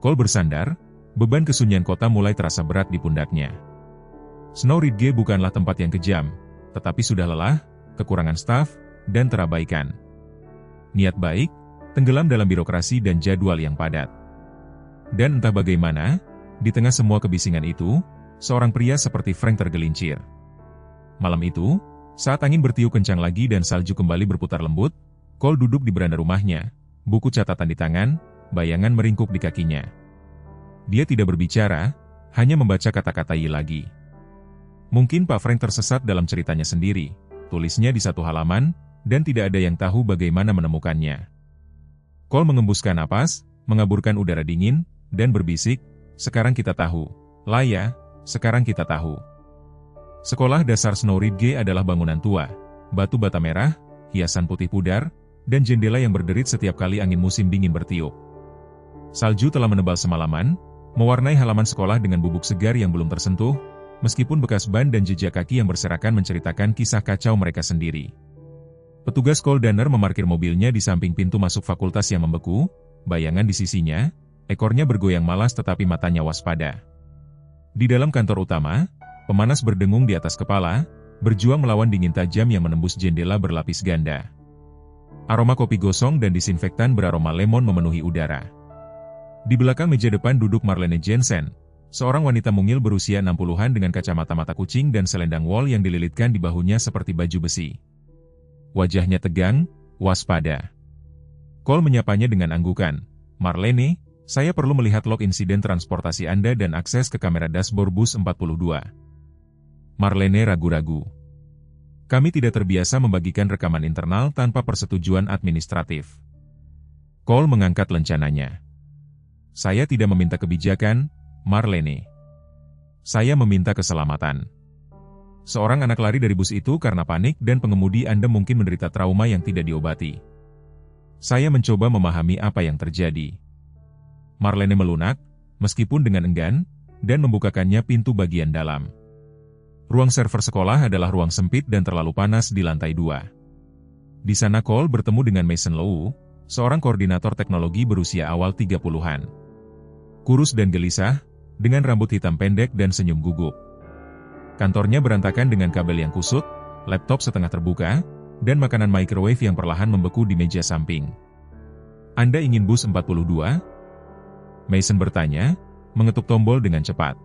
Cole bersandar, beban kesunyian kota mulai terasa berat di pundaknya. Snow Ridge bukanlah tempat yang kejam, tetapi sudah lelah, kekurangan staf, dan terabaikan. Niat baik, tenggelam dalam birokrasi dan jadwal yang padat. Dan entah bagaimana, di tengah semua kebisingan itu, seorang pria seperti Frank tergelincir. Malam itu, saat angin bertiup kencang lagi dan salju kembali berputar lembut, Cole duduk di beranda rumahnya, buku catatan di tangan, bayangan meringkuk di kakinya. Dia tidak berbicara, hanya membaca kata-kata "Y" lagi. Mungkin Pak Frank tersesat dalam ceritanya sendiri, tulisnya di satu halaman, dan tidak ada yang tahu bagaimana menemukannya. Cole mengembuskan napas, mengaburkan udara dingin, dan berbisik, "Sekarang kita tahu. Laya, sekarang kita tahu." Sekolah dasar Snow Ridge adalah bangunan tua, batu bata merah, hiasan putih pudar, dan jendela yang berderit setiap kali angin musim dingin bertiup. Salju telah menebal semalaman, mewarnai halaman sekolah dengan bubuk segar yang belum tersentuh, meskipun bekas ban dan jejak kaki yang berserakan menceritakan kisah kacau mereka sendiri. Petugas Cole Danner memarkir mobilnya di samping pintu masuk fakultas yang membeku, bayangan di sisinya, ekornya bergoyang malas tetapi matanya waspada. Di dalam kantor utama, pemanas berdengung di atas kepala, berjuang melawan dingin tajam yang menembus jendela berlapis ganda. Aroma kopi gosong dan disinfektan beraroma lemon memenuhi udara. Di belakang meja depan duduk Marlene Jensen, seorang wanita mungil berusia 60-an dengan kacamata mata kucing dan selendang wol yang dililitkan di bahunya seperti baju besi. Wajahnya tegang, waspada. Cole menyapanya dengan anggukan. "Marlene, saya perlu melihat log insiden transportasi Anda dan akses ke kamera dashboard bus 42. Marlene ragu-ragu. "Kami tidak terbiasa membagikan rekaman internal tanpa persetujuan administratif." Cole mengangkat lencananya. "Saya tidak meminta kebijakan, Marlene. Saya meminta keselamatan. Seorang anak lari dari bus itu karena panik dan pengemudi Anda mungkin menderita trauma yang tidak diobati. Saya mencoba memahami apa yang terjadi." Marlene melunak, meskipun dengan enggan, dan membukakannya pintu bagian dalam. Ruang server sekolah adalah ruang sempit dan terlalu panas di lantai 2. Di sana Cole bertemu dengan Mason Lowe, seorang koordinator teknologi berusia awal 30-an. Kurus dan gelisah, dengan rambut hitam pendek dan senyum gugup. Kantornya berantakan dengan kabel yang kusut, laptop setengah terbuka, dan makanan microwave yang perlahan membeku di meja samping. "Anda ingin bus 42? Mason bertanya, mengetuk tombol dengan cepat.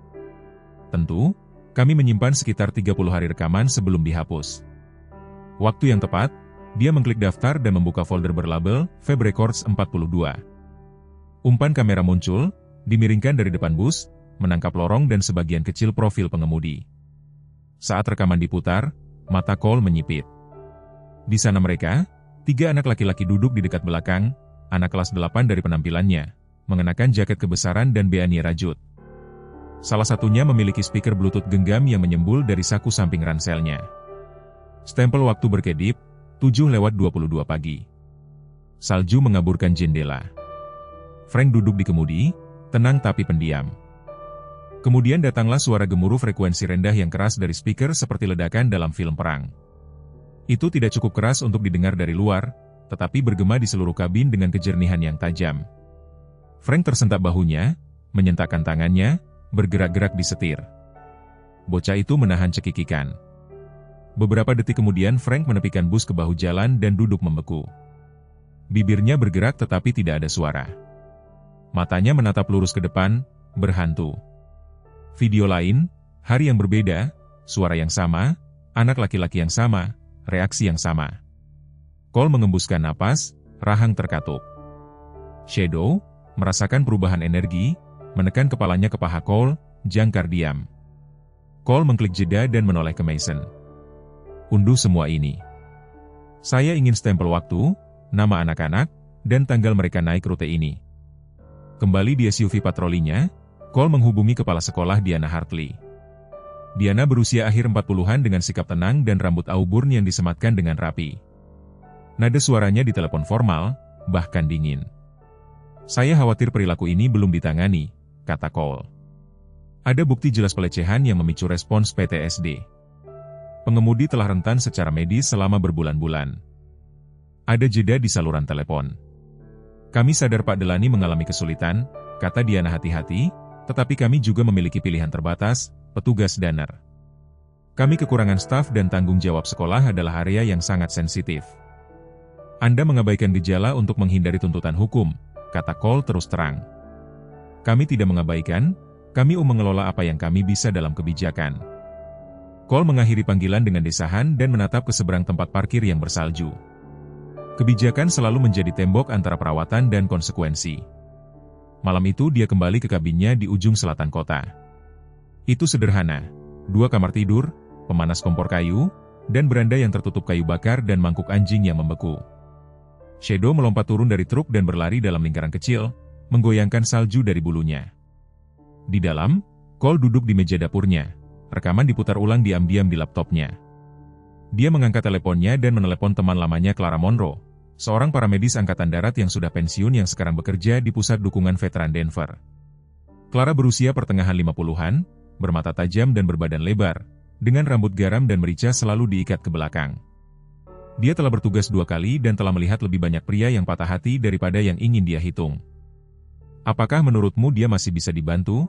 "Tentu, kami menyimpan sekitar 30 hari rekaman sebelum dihapus." Waktu yang tepat, dia mengklik daftar dan membuka folder berlabel Fab Records 42. Umpan kamera muncul, dimiringkan dari depan bus, menangkap lorong dan sebagian kecil profil pengemudi. Saat rekaman diputar, mata Cole menyipit. Di sana mereka, 3 anak laki-laki duduk di dekat belakang, anak kelas 8 dari penampilannya, mengenakan jaket kebesaran dan beanie rajut. Salah satunya memiliki speaker Bluetooth genggam yang menyembul dari saku samping ranselnya. Stempel waktu berkedip, 7:22 pagi. Salju mengaburkan jendela. Frank duduk di kemudi, tenang tapi pendiam. Kemudian datanglah suara gemuruh frekuensi rendah yang keras dari speaker seperti ledakan dalam film perang. Itu tidak cukup keras untuk didengar dari luar, tetapi bergema di seluruh kabin dengan kejernihan yang tajam. Frank tersentak bahunya, menyentakkan tangannya, bergerak-gerak di setir. Bocah itu menahan cekikikan. Beberapa detik kemudian Frank menepikan bus ke bahu jalan dan duduk membeku. Bibirnya bergerak tetapi tidak ada suara. Matanya menatap lurus ke depan, berhantu. Video lain, hari yang berbeda, suara yang sama, anak laki-laki yang sama, reaksi yang sama. Cole mengembuskan napas, rahang terkatup. Shadow, merasakan perubahan energi, menekan kepalanya ke paha Cole, jangkar diam. Cole mengklik jeda dan menoleh ke Mason. "Unduh semua ini. Saya ingin stempel waktu, nama anak-anak, dan tanggal mereka naik rute ini." Kembali di SUV patrolinya, Cole menghubungi kepala sekolah Diana Hartley. Diana berusia akhir 40-an dengan sikap tenang dan rambut auburn yang disematkan dengan rapi. Nada suaranya di telepon formal, bahkan dingin. "Saya khawatir perilaku ini belum ditangani," kata Cole. "Ada bukti jelas pelecehan yang memicu respons PTSD. Pengemudi telah rentan secara medis selama berbulan-bulan." Ada jeda di saluran telepon. "Kami sadar Pak Delani mengalami kesulitan," kata Diana hati-hati, "tetapi kami juga memiliki pilihan terbatas, petugas Danner. Kami kekurangan staf dan tanggung jawab sekolah adalah area yang sangat sensitif. Anda mengabaikan gejala untuk menghindari tuntutan hukum," kata Cole terus terang. "Kami tidak mengabaikan, Kami mengelola apa yang kami bisa dalam kebijakan. Cole mengakhiri panggilan dengan desahan dan menatap ke seberang tempat parkir yang bersalju. Kebijakan selalu menjadi tembok antara perawatan dan konsekuensi. Malam itu dia kembali ke kabinnya di ujung selatan kota. Itu sederhana, 2 kamar tidur, pemanas kompor kayu, dan beranda yang tertutup kayu bakar dan mangkuk anjing yang membeku. Shadow melompat turun dari truk dan berlari dalam lingkaran kecil, menggoyangkan salju dari bulunya. Di dalam, Cole duduk di meja dapurnya. Rekaman diputar ulang diam-diam di laptopnya. Dia mengangkat teleponnya dan menelepon teman lamanya Clara Monroe, seorang paramedis angkatan darat yang sudah pensiun yang sekarang bekerja di pusat dukungan veteran Denver. Clara berusia pertengahan 50-an, bermata tajam dan berbadan lebar, dengan rambut garam dan merica selalu diikat ke belakang. Dia telah bertugas 2 kali dan telah melihat lebih banyak pria yang patah hati daripada yang ingin dia hitung. Apakah menurutmu dia masih bisa dibantu?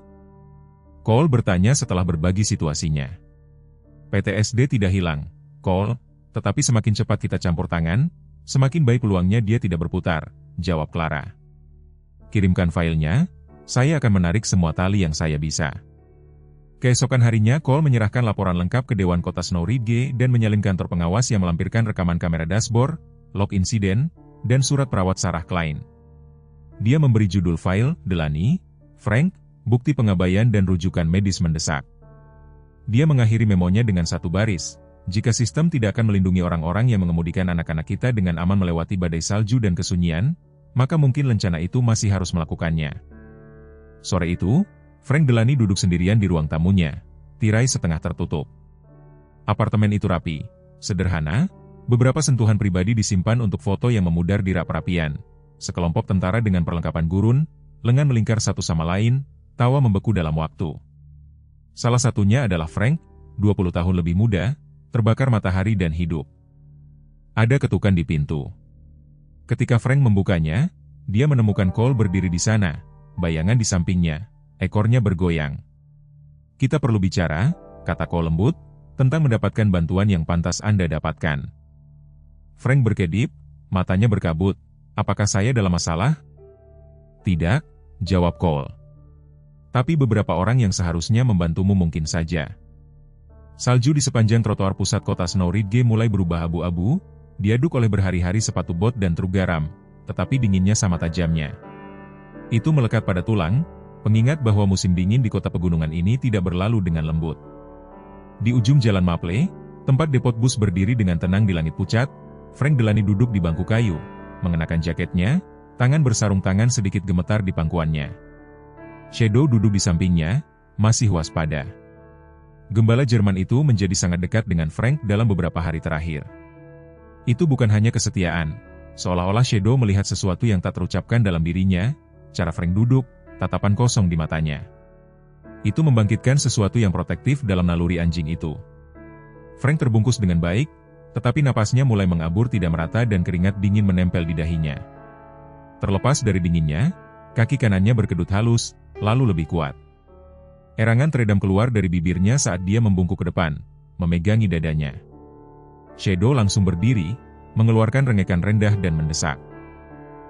Cole bertanya setelah berbagi situasinya. PTSD tidak hilang, Cole, tetapi semakin cepat kita campur tangan, semakin baik peluangnya dia tidak berputar, jawab Clara. Kirimkan filenya, saya akan menarik semua tali yang saya bisa. Keesokan harinya Cole menyerahkan laporan lengkap ke Dewan Kota Snow Ridge dan menyalin kantor pengawas yang melampirkan rekaman kamera dashboard, log insiden, dan surat perawat Sarah Klein. Dia memberi judul file, Delaney, Frank, bukti pengabaian dan rujukan medis mendesak. Dia mengakhiri memonya dengan 1 baris. Jika sistem tidak akan melindungi orang-orang yang mengemudikan anak-anak kita dengan aman melewati badai salju dan kesunyian, maka mungkin lencana itu masih harus melakukannya. Sore itu, Frank Delaney duduk sendirian di ruang tamunya, tirai setengah tertutup. Apartemen itu rapi, sederhana, beberapa sentuhan pribadi disimpan untuk foto yang memudar di rak perapian. Sekelompok tentara dengan perlengkapan gurun, lengan melingkar satu sama lain, tawa membeku dalam waktu. Salah satunya adalah Frank, 20 tahun lebih muda, terbakar matahari dan hidup. Ada ketukan di pintu. Ketika Frank membukanya, dia menemukan Cole berdiri di sana, bayangan di sampingnya, ekornya bergoyang. Kita perlu bicara, kata Cole lembut, tentang mendapatkan bantuan yang pantas Anda dapatkan. Frank berkedip, matanya berkabut. Apakah saya dalam masalah? Tidak, jawab Cole. Tapi beberapa orang yang seharusnya membantumu mungkin saja. Salju di sepanjang trotoar pusat kota Snow Ridge mulai berubah abu-abu, diaduk oleh berhari-hari sepatu bot dan truk garam, tetapi dinginnya sama tajamnya. Itu melekat pada tulang, pengingat bahwa musim dingin di kota pegunungan ini tidak berlalu dengan lembut. Di ujung jalan Maple, tempat depot bus berdiri dengan tenang di langit pucat, Frank Delaney duduk di bangku kayu, mengenakan jaketnya, tangan bersarung tangan sedikit gemetar di pangkuannya. Shadow duduk di sampingnya, masih waspada. Gembala Jerman itu menjadi sangat dekat dengan Frank dalam beberapa hari terakhir. Itu bukan hanya kesetiaan, seolah-olah Shadow melihat sesuatu yang tak terucapkan dalam dirinya, cara Frank duduk, tatapan kosong di matanya. Itu membangkitkan sesuatu yang protektif dalam naluri anjing itu. Frank terbungkus dengan baik, tetapi napasnya mulai mengabur tidak merata dan keringat dingin menempel di dahinya. Terlepas dari dinginnya, kaki kanannya berkedut halus, lalu lebih kuat. Erangan teredam keluar dari bibirnya saat dia membungkuk ke depan, memegangi dadanya. Shadow langsung berdiri, mengeluarkan rengekan rendah dan mendesak.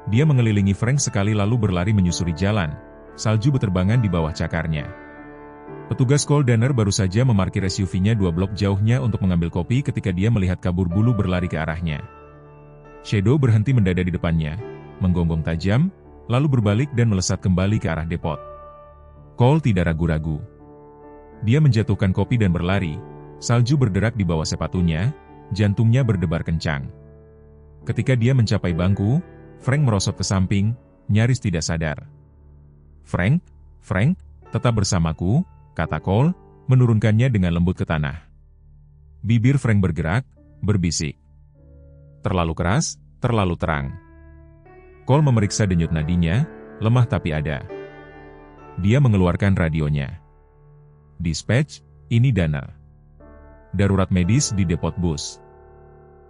Dia mengelilingi Frank sekali lalu berlari menyusuri jalan, salju beterbangan di bawah cakarnya. Petugas Cole Danner baru saja memarkir SUV-nya 2 blok jauhnya untuk mengambil kopi ketika dia melihat kabur bulu berlari ke arahnya. Shadow berhenti mendadak di depannya, menggonggong tajam, lalu berbalik dan melesat kembali ke arah depot. Cole tidak ragu-ragu. Dia menjatuhkan kopi dan berlari, salju berderak di bawah sepatunya, jantungnya berdebar kencang. Ketika dia mencapai bangku, Frank merosot ke samping, nyaris tidak sadar. Frank, tetap bersamaku, kata Cole, menurunkannya dengan lembut ke tanah. Bibir Frank bergerak, berbisik. Terlalu keras, terlalu terang. Cole memeriksa denyut nadinya, lemah tapi ada. Dia mengeluarkan radionya. Dispatch, ini Danner. Darurat medis di depot bus.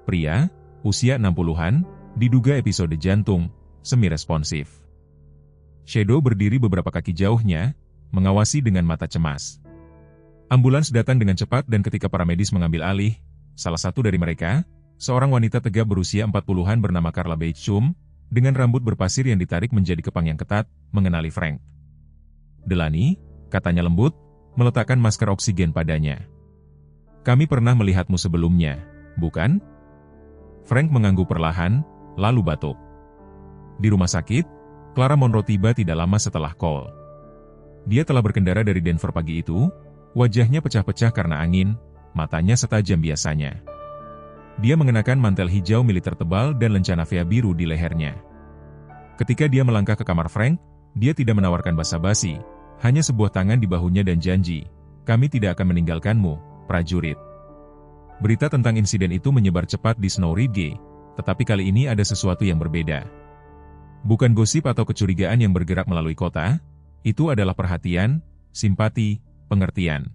Pria, usia 60-an, diduga episode jantung, semi-responsif. Shadow berdiri beberapa kaki jauhnya, mengawasi dengan mata cemas. Ambulans datang dengan cepat dan ketika para medis mengambil alih, salah satu dari mereka, seorang wanita tegap berusia 40-an bernama Carla Beechum, dengan rambut berpasir yang ditarik menjadi kepang yang ketat, mengenali Frank. Delaney, katanya lembut, meletakkan masker oksigen padanya. Kami pernah melihatmu sebelumnya, bukan? Frank mengangguk perlahan, lalu batuk. Di rumah sakit, Clara Monroe tiba tidak lama setelah Cole. Dia telah berkendara dari Denver pagi itu, wajahnya pecah-pecah karena angin, matanya setajam biasanya. Dia mengenakan mantel hijau militer tebal dan lencana vea biru di lehernya. Ketika dia melangkah ke kamar Frank, dia tidak menawarkan basa-basi, hanya sebuah tangan di bahunya dan janji, "Kami tidak akan meninggalkanmu, prajurit." Berita tentang insiden itu menyebar cepat di Snow Ridge, tetapi kali ini ada sesuatu yang berbeda. Bukan gosip atau kecurigaan yang bergerak melalui kota, itu adalah perhatian, simpati, pengertian.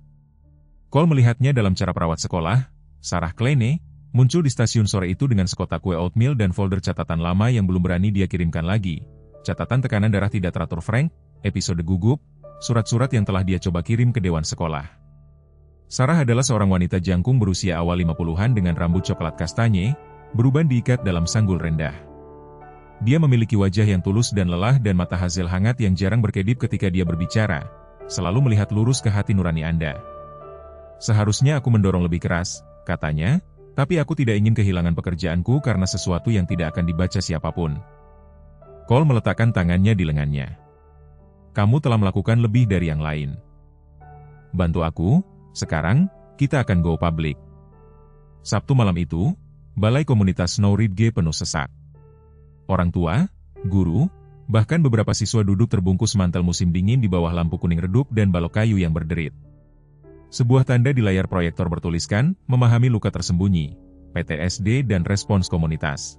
Cole melihatnya dalam cara perawat sekolah, Sarah Kleine, muncul di stasiun sore itu dengan sekotak kue oatmeal dan folder catatan lama yang belum berani dia kirimkan lagi. Catatan tekanan darah tidak teratur Frank, episode gugup, surat-surat yang telah dia coba kirim ke dewan sekolah. Sarah adalah seorang wanita jangkung berusia awal 50-an dengan rambut coklat kastanye, beruban diikat dalam sanggul rendah. Dia memiliki wajah yang tulus dan lelah dan mata hazel hangat yang jarang berkedip ketika dia berbicara, selalu melihat lurus ke hati nurani Anda. "Seharusnya aku mendorong lebih keras," katanya, "tapi aku tidak ingin kehilangan pekerjaanku karena sesuatu yang tidak akan dibaca siapapun." Cole meletakkan tangannya di lengannya. "Kamu telah melakukan lebih dari yang lain. Bantu aku. Sekarang, kita akan go public." Sabtu malam itu, balai komunitas Snow Ridge penuh sesak. Orang tua, guru, bahkan beberapa siswa duduk terbungkus mantel musim dingin di bawah lampu kuning redup dan balok kayu yang berderit. Sebuah tanda di layar proyektor bertuliskan, "Memahami luka tersembunyi, PTSD dan respons komunitas."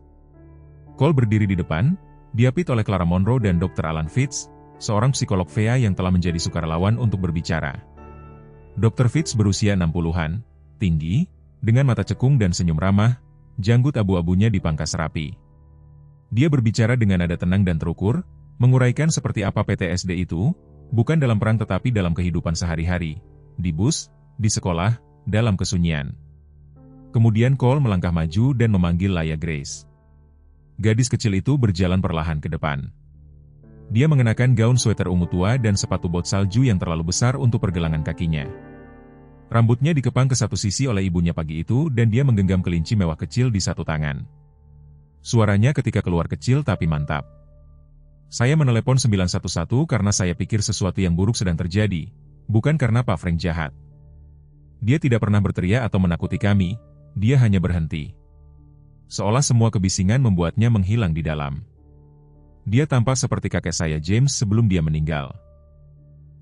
Cole berdiri di depan, diapit oleh Clara Monroe dan Dr. Alan Fitz, seorang psikolog VA yang telah menjadi sukarelawan untuk berbicara. Dr. Fitz berusia 60-an, tinggi, dengan mata cekung dan senyum ramah, janggut abu-abunya dipangkas rapi. Dia berbicara dengan nada tenang dan terukur, menguraikan seperti apa PTSD itu, bukan dalam perang tetapi dalam kehidupan sehari-hari, di bus, di sekolah, dalam kesunyian. Kemudian Cole melangkah maju dan memanggil Leah Grace. Gadis kecil itu berjalan perlahan ke depan. Dia mengenakan gaun sweater ungu tua dan sepatu bot salju yang terlalu besar untuk pergelangan kakinya. Rambutnya dikepang ke satu sisi oleh ibunya pagi itu dan dia menggenggam kelinci mewah kecil di satu tangan. Suaranya ketika keluar kecil tapi mantap. "Saya menelepon 911 karena saya pikir sesuatu yang buruk sedang terjadi, bukan karena Pak Frank jahat." Dia tidak pernah berteriak atau menakuti kami, dia hanya berhenti. Seolah semua kebisingan membuatnya menghilang di dalam. Dia tampak seperti kakek saya James sebelum dia meninggal.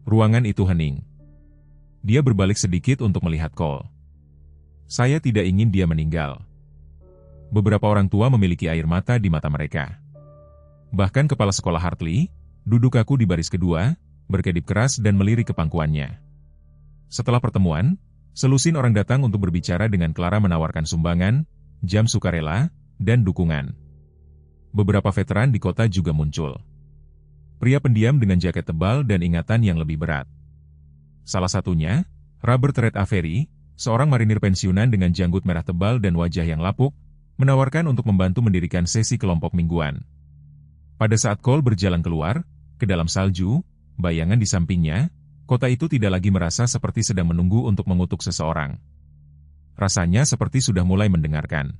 Ruangan itu hening. Dia berbalik sedikit untuk melihat Cole. "Saya tidak ingin dia meninggal." Beberapa orang tua memiliki air mata di mata mereka. Bahkan kepala sekolah Hartley, duduk kaku di baris kedua, berkedip keras dan melirik ke pangkuannya. Setelah pertemuan, selusin orang datang untuk berbicara dengan Clara menawarkan sumbangan, jam sukarela, dan dukungan. Beberapa veteran di kota juga muncul. Pria pendiam dengan jaket tebal dan ingatan yang lebih berat. Salah satunya, Robert Red Avery, seorang marinir pensiunan dengan janggut merah tebal dan wajah yang lapuk, menawarkan untuk membantu mendirikan sesi kelompok mingguan. Pada saat Cole berjalan keluar, ke dalam salju, bayangan di sampingnya, kota itu tidak lagi merasa seperti sedang menunggu untuk mengutuk seseorang. Rasanya seperti sudah mulai mendengarkan.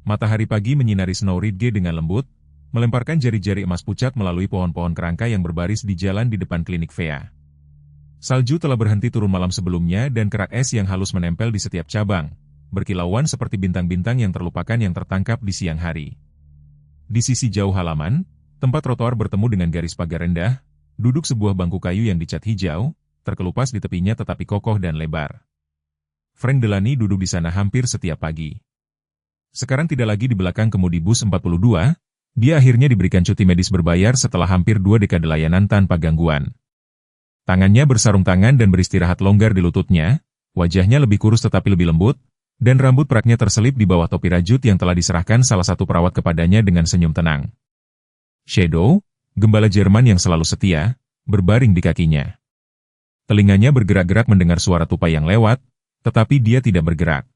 Matahari pagi menyinari Snow Ridge dengan lembut, melemparkan jari-jari emas pucat melalui pohon-pohon kerangka yang berbaris di jalan di depan klinik VA. Salju telah berhenti turun malam sebelumnya dan kerak es yang halus menempel di setiap cabang, berkilauan seperti bintang-bintang yang terlupakan yang tertangkap di siang hari. Di sisi jauh halaman, tempat trotoar bertemu dengan garis pagar rendah, duduk sebuah bangku kayu yang dicat hijau, terkelupas di tepinya tetapi kokoh dan lebar. Frank Delany duduk di sana hampir setiap pagi. Sekarang tidak lagi di belakang kemudi bus 42, dia akhirnya diberikan cuti medis berbayar setelah hampir 2 dekade layanan tanpa gangguan. Tangannya bersarung tangan dan beristirahat longgar di lututnya, wajahnya lebih kurus tetapi lebih lembut, dan rambut peraknya terselip di bawah topi rajut yang telah diserahkan salah satu perawat kepadanya dengan senyum tenang. Shadow, gembala Jerman yang selalu setia, berbaring di kakinya. Telinganya bergerak-gerak mendengar suara tupai yang lewat, tetapi dia tidak bergerak.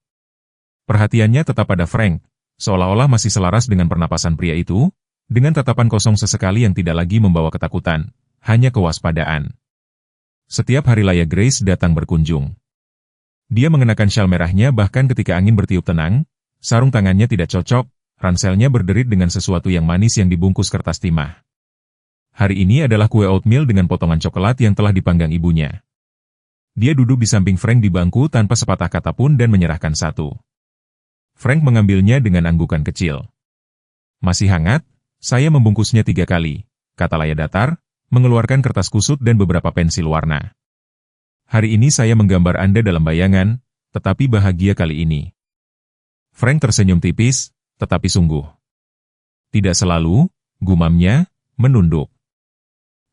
Perhatiannya tetap pada Frank, seolah-olah masih selaras dengan pernapasan pria itu, dengan tatapan kosong sesekali yang tidak lagi membawa ketakutan, hanya kewaspadaan. Setiap hari Laya Grace datang berkunjung. Dia mengenakan syal merahnya bahkan ketika angin bertiup tenang, sarung tangannya tidak cocok, ranselnya berderit dengan sesuatu yang manis yang dibungkus kertas timah. Hari ini adalah kue oatmeal dengan potongan coklat yang telah dipanggang ibunya. Dia duduk di samping Frank di bangku tanpa sepatah kata pun dan menyerahkan satu. Frank mengambilnya dengan anggukan kecil. Masih hangat, saya membungkusnya 3 kali, kata Laya datar, mengeluarkan kertas kusut dan beberapa pensil warna. Hari ini saya menggambar Anda dalam bayangan, tetapi bahagia kali ini. Frank tersenyum tipis, tetapi sungguh. Tidak selalu, gumamnya, menunduk.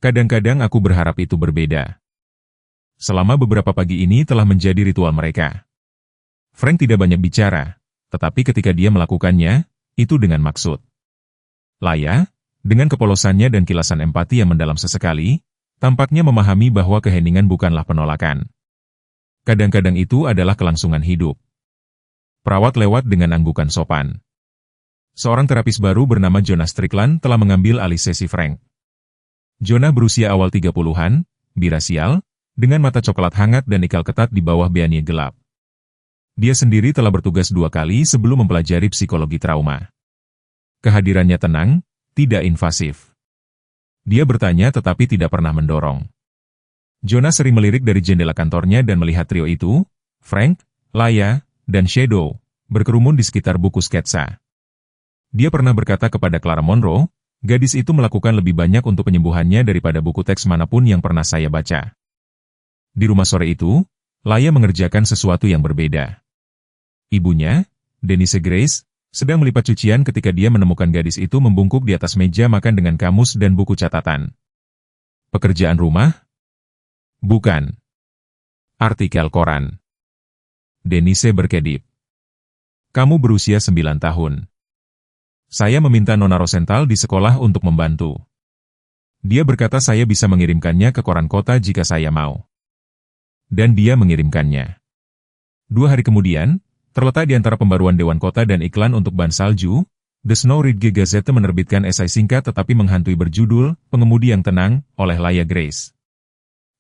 Kadang-kadang aku berharap itu berbeda. Selama beberapa pagi ini telah menjadi ritual mereka. Frank tidak banyak bicara, tetapi ketika dia melakukannya, itu dengan maksud. Laya, dengan kepolosannya dan kilasan empati yang mendalam sesekali, tampaknya memahami bahwa keheningan bukanlah penolakan. Kadang-kadang itu adalah kelangsungan hidup. Perawat lewat dengan anggukan sopan. Seorang terapis baru bernama Jonah Strickland telah mengambil alih sesi Frank. Jonah berusia awal 30-an, birasial, dengan mata coklat hangat dan ikal ketat di bawah beanie gelap. Dia sendiri telah bertugas 2 kali sebelum mempelajari psikologi trauma. Kehadirannya tenang, tidak invasif. Dia bertanya tetapi tidak pernah mendorong. Jonah sering melirik dari jendela kantornya dan melihat trio itu, Frank, Laya, dan Shadow, berkerumun di sekitar buku sketsa. Dia pernah berkata kepada Clara Monroe, gadis itu melakukan lebih banyak untuk penyembuhannya daripada buku teks manapun yang pernah saya baca. Di rumah sore itu, Laya mengerjakan sesuatu yang berbeda. Ibunya, Denise Grace, sedang melipat cucian ketika dia menemukan gadis itu membungkuk di atas meja makan dengan kamus dan buku catatan. Pekerjaan rumah? Bukan. Artikel koran. Denise berkedip. Kamu berusia 9 tahun. Saya meminta Nona Rosenthal di sekolah untuk membantu. Dia berkata saya bisa mengirimkannya ke koran kota jika saya mau. Dan dia mengirimkannya. 2 hari kemudian, terletak di antara pembaruan Dewan Kota dan iklan untuk ban salju, The Snow Ridge Gazette menerbitkan esai singkat tetapi menghantui berjudul Pengemudi yang Tenang oleh Laya Grace.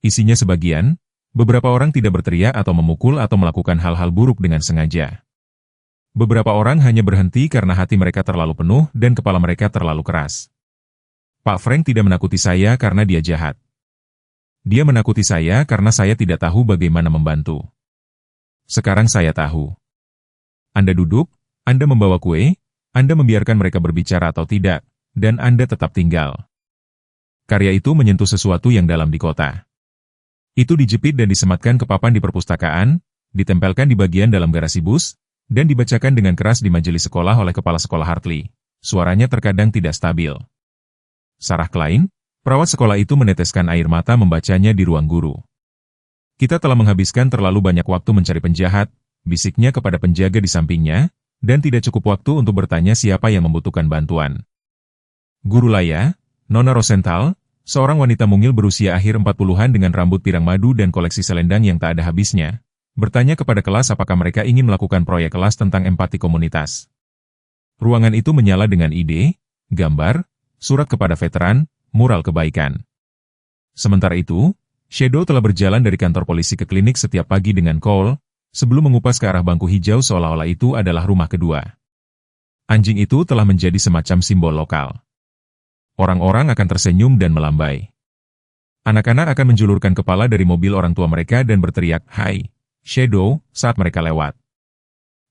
Isinya sebagian, beberapa orang tidak berteriak atau memukul atau melakukan hal-hal buruk dengan sengaja. Beberapa orang hanya berhenti karena hati mereka terlalu penuh dan kepala mereka terlalu keras. Pak Frank tidak menakuti saya karena dia jahat. Dia menakuti saya karena saya tidak tahu bagaimana membantu. Sekarang saya tahu. Anda duduk, Anda membawa kue, Anda membiarkan mereka berbicara atau tidak, dan Anda tetap tinggal. Karya itu menyentuh sesuatu yang dalam di kota. Itu dijepit dan disematkan ke papan di perpustakaan, ditempelkan di bagian dalam garasi bus, dan dibacakan dengan keras di majelis sekolah oleh kepala sekolah Hartley. Suaranya terkadang tidak stabil. Sarah Klein, perawat sekolah itu meneteskan air mata membacanya di ruang guru. Kita telah menghabiskan terlalu banyak waktu mencari penjahat, bisiknya kepada penjaga di sampingnya, dan tidak cukup waktu untuk bertanya siapa yang membutuhkan bantuan. Guru Laya, Nona Rosenthal, seorang wanita mungil berusia akhir 40-an dengan rambut pirang madu dan koleksi selendang yang tak ada habisnya, bertanya kepada kelas apakah mereka ingin melakukan proyek kelas tentang empati komunitas. Ruangan itu menyala dengan ide, gambar, surat kepada veteran, mural kebaikan. Sementara itu, Shadow telah berjalan dari kantor polisi ke klinik setiap pagi dengan Cole, sebelum mengupas ke arah bangku hijau seolah-olah itu adalah rumah kedua. Anjing itu telah menjadi semacam simbol lokal. Orang-orang akan tersenyum dan melambai. Anak-anak akan menjulurkan kepala dari mobil orang tua mereka dan berteriak, "Hai, Shadow," saat mereka lewat.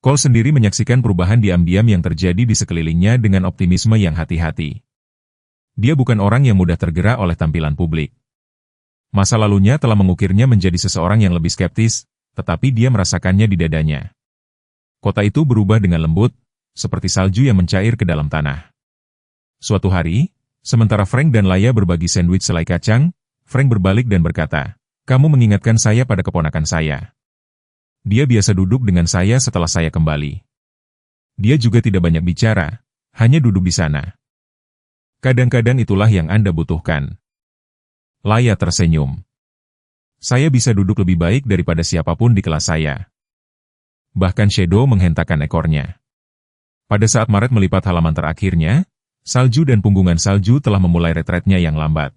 Cole sendiri menyaksikan perubahan diam-diam yang terjadi di sekelilingnya dengan optimisme yang hati-hati. Dia bukan orang yang mudah tergerak oleh tampilan publik. Masa lalunya telah mengukirnya menjadi seseorang yang lebih skeptis, tetapi dia merasakannya di dadanya. Kota itu berubah dengan lembut, seperti salju yang mencair ke dalam tanah. Suatu hari, sementara Frank dan Laya berbagi sandwich selai kacang, Frank berbalik dan berkata, "Kamu mengingatkan saya pada keponakan saya. Dia biasa duduk dengan saya setelah saya kembali. Dia juga tidak banyak bicara, hanya duduk di sana. Kadang-kadang itulah yang Anda butuhkan." Laya tersenyum. "Saya bisa duduk lebih baik daripada siapapun di kelas saya." Bahkan Shadow menghentakkan ekornya. Pada saat Maret melipat halaman terakhirnya, salju dan punggungan salju telah memulai retretnya yang lambat.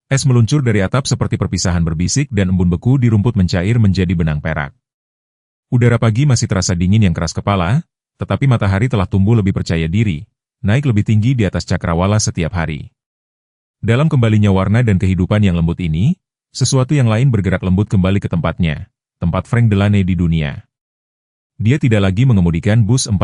Es meluncur dari atap seperti perpisahan berbisik dan embun beku di rumput mencair menjadi benang perak. Udara pagi masih terasa dingin yang keras kepala, tetapi matahari telah tumbuh lebih percaya diri, naik lebih tinggi di atas cakrawala setiap hari. Dalam kembalinya warna dan kehidupan yang lembut ini, sesuatu yang lain bergerak lembut kembali ke tempatnya, tempat Frank Delaney di dunia. Dia tidak lagi mengemudikan bus 42.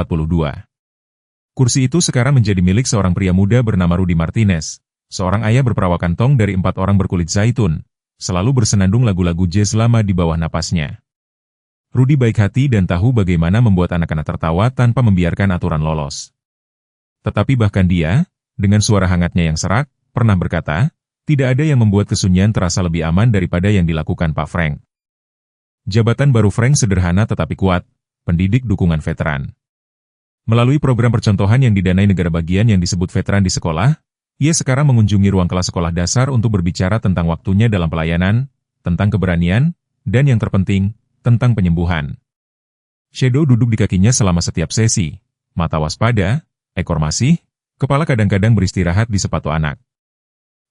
Kursi itu sekarang menjadi milik seorang pria muda bernama Rudy Martinez, seorang ayah berperawakan tong dari 4 orang berkulit zaitun, selalu bersenandung lagu-lagu jazz lama di bawah napasnya. Rudy baik hati dan tahu bagaimana membuat anak-anak tertawa tanpa membiarkan aturan lolos. Tetapi bahkan dia, dengan suara hangatnya yang serak, pernah berkata, tidak ada yang membuat kesunyian terasa lebih aman daripada yang dilakukan Pak Frank. Jabatan baru Frank sederhana tetapi kuat, pendidik dukungan veteran. Melalui program percontohan yang didanai negara bagian yang disebut veteran di sekolah, ia sekarang mengunjungi ruang kelas sekolah dasar untuk berbicara tentang waktunya dalam pelayanan, tentang keberanian, dan yang terpenting, tentang penyembuhan. Shadow duduk di kakinya selama setiap sesi, mata waspada, ekor masih, kepala kadang-kadang beristirahat di sepatu anak.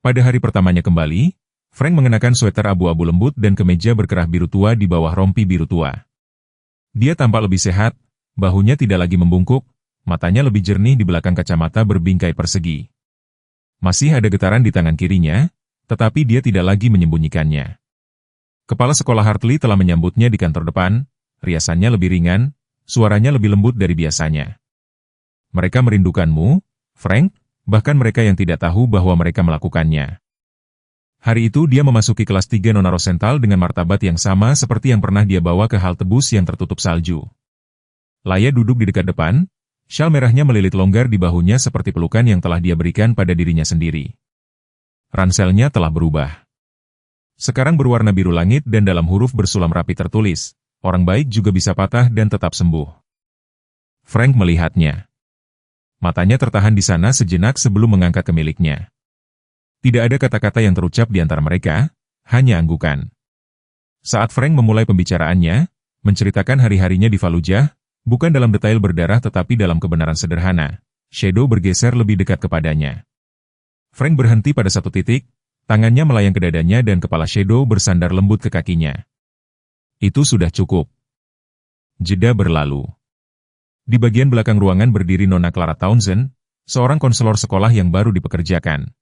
Pada hari pertamanya kembali, Frank mengenakan sweater abu-abu lembut dan kemeja berkerah biru tua di bawah rompi biru tua. Dia tampak lebih sehat, bahunya tidak lagi membungkuk, matanya lebih jernih di belakang kacamata berbingkai persegi. Masih ada getaran di tangan kirinya, tetapi dia tidak lagi menyembunyikannya. Kepala sekolah Hartley telah menyambutnya di kantor depan, riasannya lebih ringan, suaranya lebih lembut dari biasanya. Mereka merindukanmu, Frank, bahkan mereka yang tidak tahu bahwa mereka melakukannya. Hari itu dia memasuki kelas 3 Nona Rosenthal dengan martabat yang sama seperti yang pernah dia bawa ke halte bus yang tertutup salju. Laya duduk di dekat depan, syal merahnya melilit longgar di bahunya seperti pelukan yang telah dia berikan pada dirinya sendiri. Ranselnya telah berubah. Sekarang berwarna biru langit dan dalam huruf bersulam rapi tertulis, orang baik juga bisa patah dan tetap sembuh. Frank melihatnya. Matanya tertahan di sana sejenak sebelum mengangkat ke miliknya. Tidak ada kata-kata yang terucap di antara mereka, hanya anggukan. Saat Frank memulai pembicaraannya, menceritakan hari-harinya di Fallujah, bukan dalam detail berdarah tetapi dalam kebenaran sederhana, Shadow bergeser lebih dekat kepadanya. Frank berhenti pada satu titik, tangannya melayang ke dadanya dan kepala Shadow bersandar lembut ke kakinya. Itu sudah cukup. Jeda berlalu. Di bagian belakang ruangan berdiri Nona Clara Townsend, seorang konselor sekolah yang baru dipekerjakan.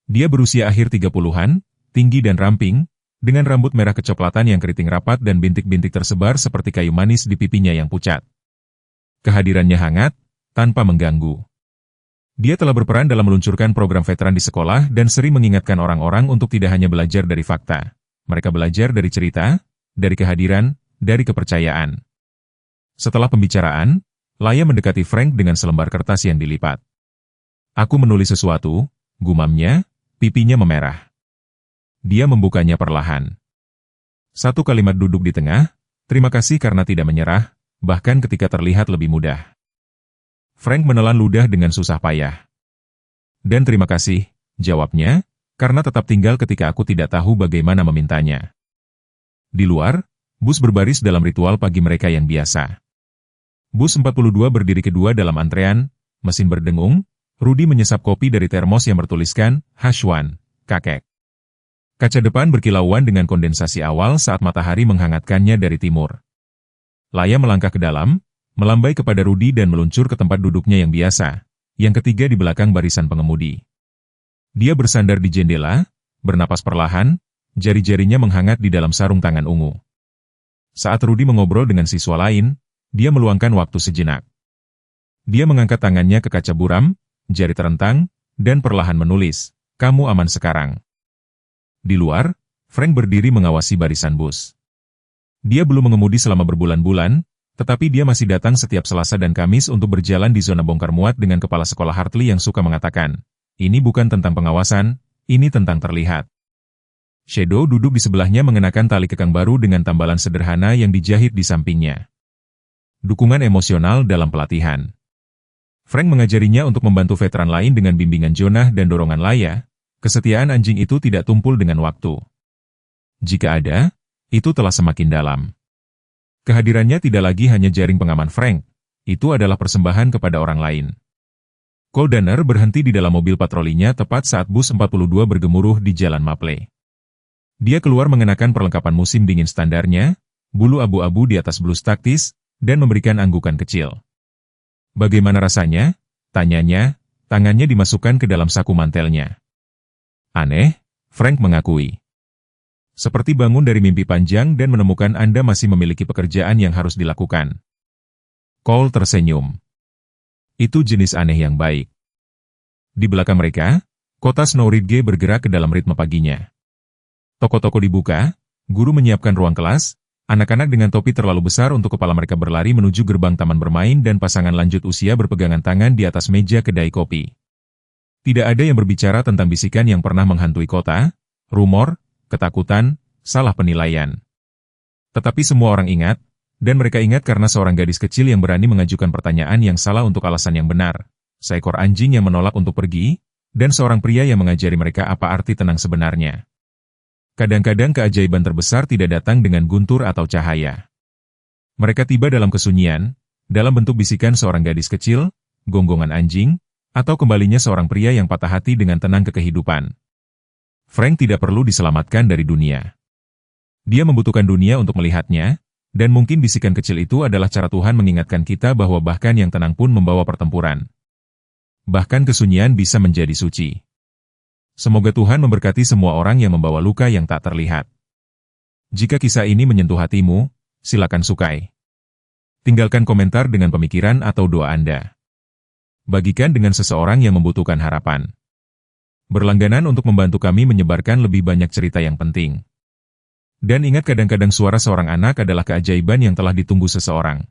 Dia berusia akhir 30-an, tinggi dan ramping, dengan rambut merah kecoklatan yang keriting rapat dan bintik-bintik tersebar seperti kayu manis di pipinya yang pucat. Kehadirannya hangat, tanpa mengganggu. Dia telah berperan dalam meluncurkan program veteran di sekolah dan sering mengingatkan orang-orang untuk tidak hanya belajar dari fakta. Mereka belajar dari cerita, dari kehadiran, dari kepercayaan. Setelah pembicaraan, Laya mendekati Frank dengan selembar kertas yang dilipat. Aku menulis sesuatu, gumamnya, pipinya memerah. Dia membukanya perlahan. Satu kalimat duduk di tengah, terima kasih karena tidak menyerah, bahkan ketika terlihat lebih mudah. Frank menelan ludah dengan susah payah. Dan terima kasih, jawabnya, karena tetap tinggal ketika aku tidak tahu bagaimana memintanya. Di luar, bus berbaris dalam ritual pagi mereka yang biasa. Bus 42 berdiri kedua dalam antrean, mesin berdengung, Rudy menyesap kopi dari termos yang bertuliskan, Hashwan, kakek. Kaca depan berkilauan dengan kondensasi awal saat matahari menghangatkannya dari timur. Laya melangkah ke dalam, melambai kepada Rudy dan meluncur ke tempat duduknya yang biasa, yang ketiga di belakang barisan pengemudi. Dia bersandar di jendela, bernapas perlahan, jari-jarinya menghangat di dalam sarung tangan ungu. Saat Rudy mengobrol dengan siswa lain, dia meluangkan waktu sejenak. Dia mengangkat tangannya ke kaca buram, jari terentang, dan perlahan menulis, "Kamu aman sekarang." Di luar, Frank berdiri mengawasi barisan bus. Dia belum mengemudi selama berbulan-bulan, tetapi dia masih datang setiap Selasa dan Kamis untuk berjalan di zona bongkar muat dengan kepala sekolah Hartley yang suka mengatakan, "Ini bukan tentang pengawasan, ini tentang terlihat." Shadow duduk di sebelahnya mengenakan tali kekang baru dengan tambalan sederhana yang dijahit di sampingnya. Dukungan emosional dalam pelatihan. Frank mengajarinya untuk membantu veteran lain dengan bimbingan Jonah dan dorongan Laya. Kesetiaan anjing itu tidak tumpul dengan waktu. Jika ada, itu telah semakin dalam. Kehadirannya tidak lagi hanya jaring pengaman Frank, itu adalah persembahan kepada orang lain. Cole Danner berhenti di dalam mobil patrolinya tepat saat bus 42 bergemuruh di Jalan Maple. Dia keluar mengenakan perlengkapan musim dingin standarnya, bulu abu-abu di atas blus taktis, dan memberikan anggukan kecil. "Bagaimana rasanya?" tanyanya, tangannya dimasukkan ke dalam saku mantelnya. "Aneh," Frank mengakui. "Seperti bangun dari mimpi panjang dan menemukan Anda masih memiliki pekerjaan yang harus dilakukan." Cole tersenyum. "Itu jenis aneh yang baik." Di belakang mereka, kota Snow Ridge bergerak ke dalam ritme paginya. Toko-toko dibuka, guru menyiapkan ruang kelas, anak-anak dengan topi terlalu besar untuk kepala mereka berlari menuju gerbang taman bermain dan pasangan lanjut usia berpegangan tangan di atas meja kedai kopi. Tidak ada yang berbicara tentang bisikan yang pernah menghantui kota, rumor, ketakutan, salah penilaian. Tetapi semua orang ingat, dan mereka ingat karena seorang gadis kecil yang berani mengajukan pertanyaan yang salah untuk alasan yang benar, seekor anjing yang menolak untuk pergi, dan seorang pria yang mengajari mereka apa arti tenang sebenarnya. Kadang-kadang keajaiban terbesar tidak datang dengan guntur atau cahaya. Mereka tiba dalam kesunyian, dalam bentuk bisikan seorang gadis kecil, gonggongan anjing, atau kembalinya seorang pria yang patah hati dengan tenang ke kehidupan. Frank tidak perlu diselamatkan dari dunia. Dia membutuhkan dunia untuk melihatnya, dan mungkin bisikan kecil itu adalah cara Tuhan mengingatkan kita bahwa bahkan yang tenang pun membawa pertempuran. Bahkan kesunyian bisa menjadi suci. Semoga Tuhan memberkati semua orang yang membawa luka yang tak terlihat. Jika kisah ini menyentuh hatimu, silakan sukai. Tinggalkan komentar dengan pemikiran atau doa Anda. Bagikan dengan seseorang yang membutuhkan harapan. Berlangganan untuk membantu kami menyebarkan lebih banyak cerita yang penting. Dan ingat, kadang-kadang suara seorang anak adalah keajaiban yang telah ditunggu seseorang.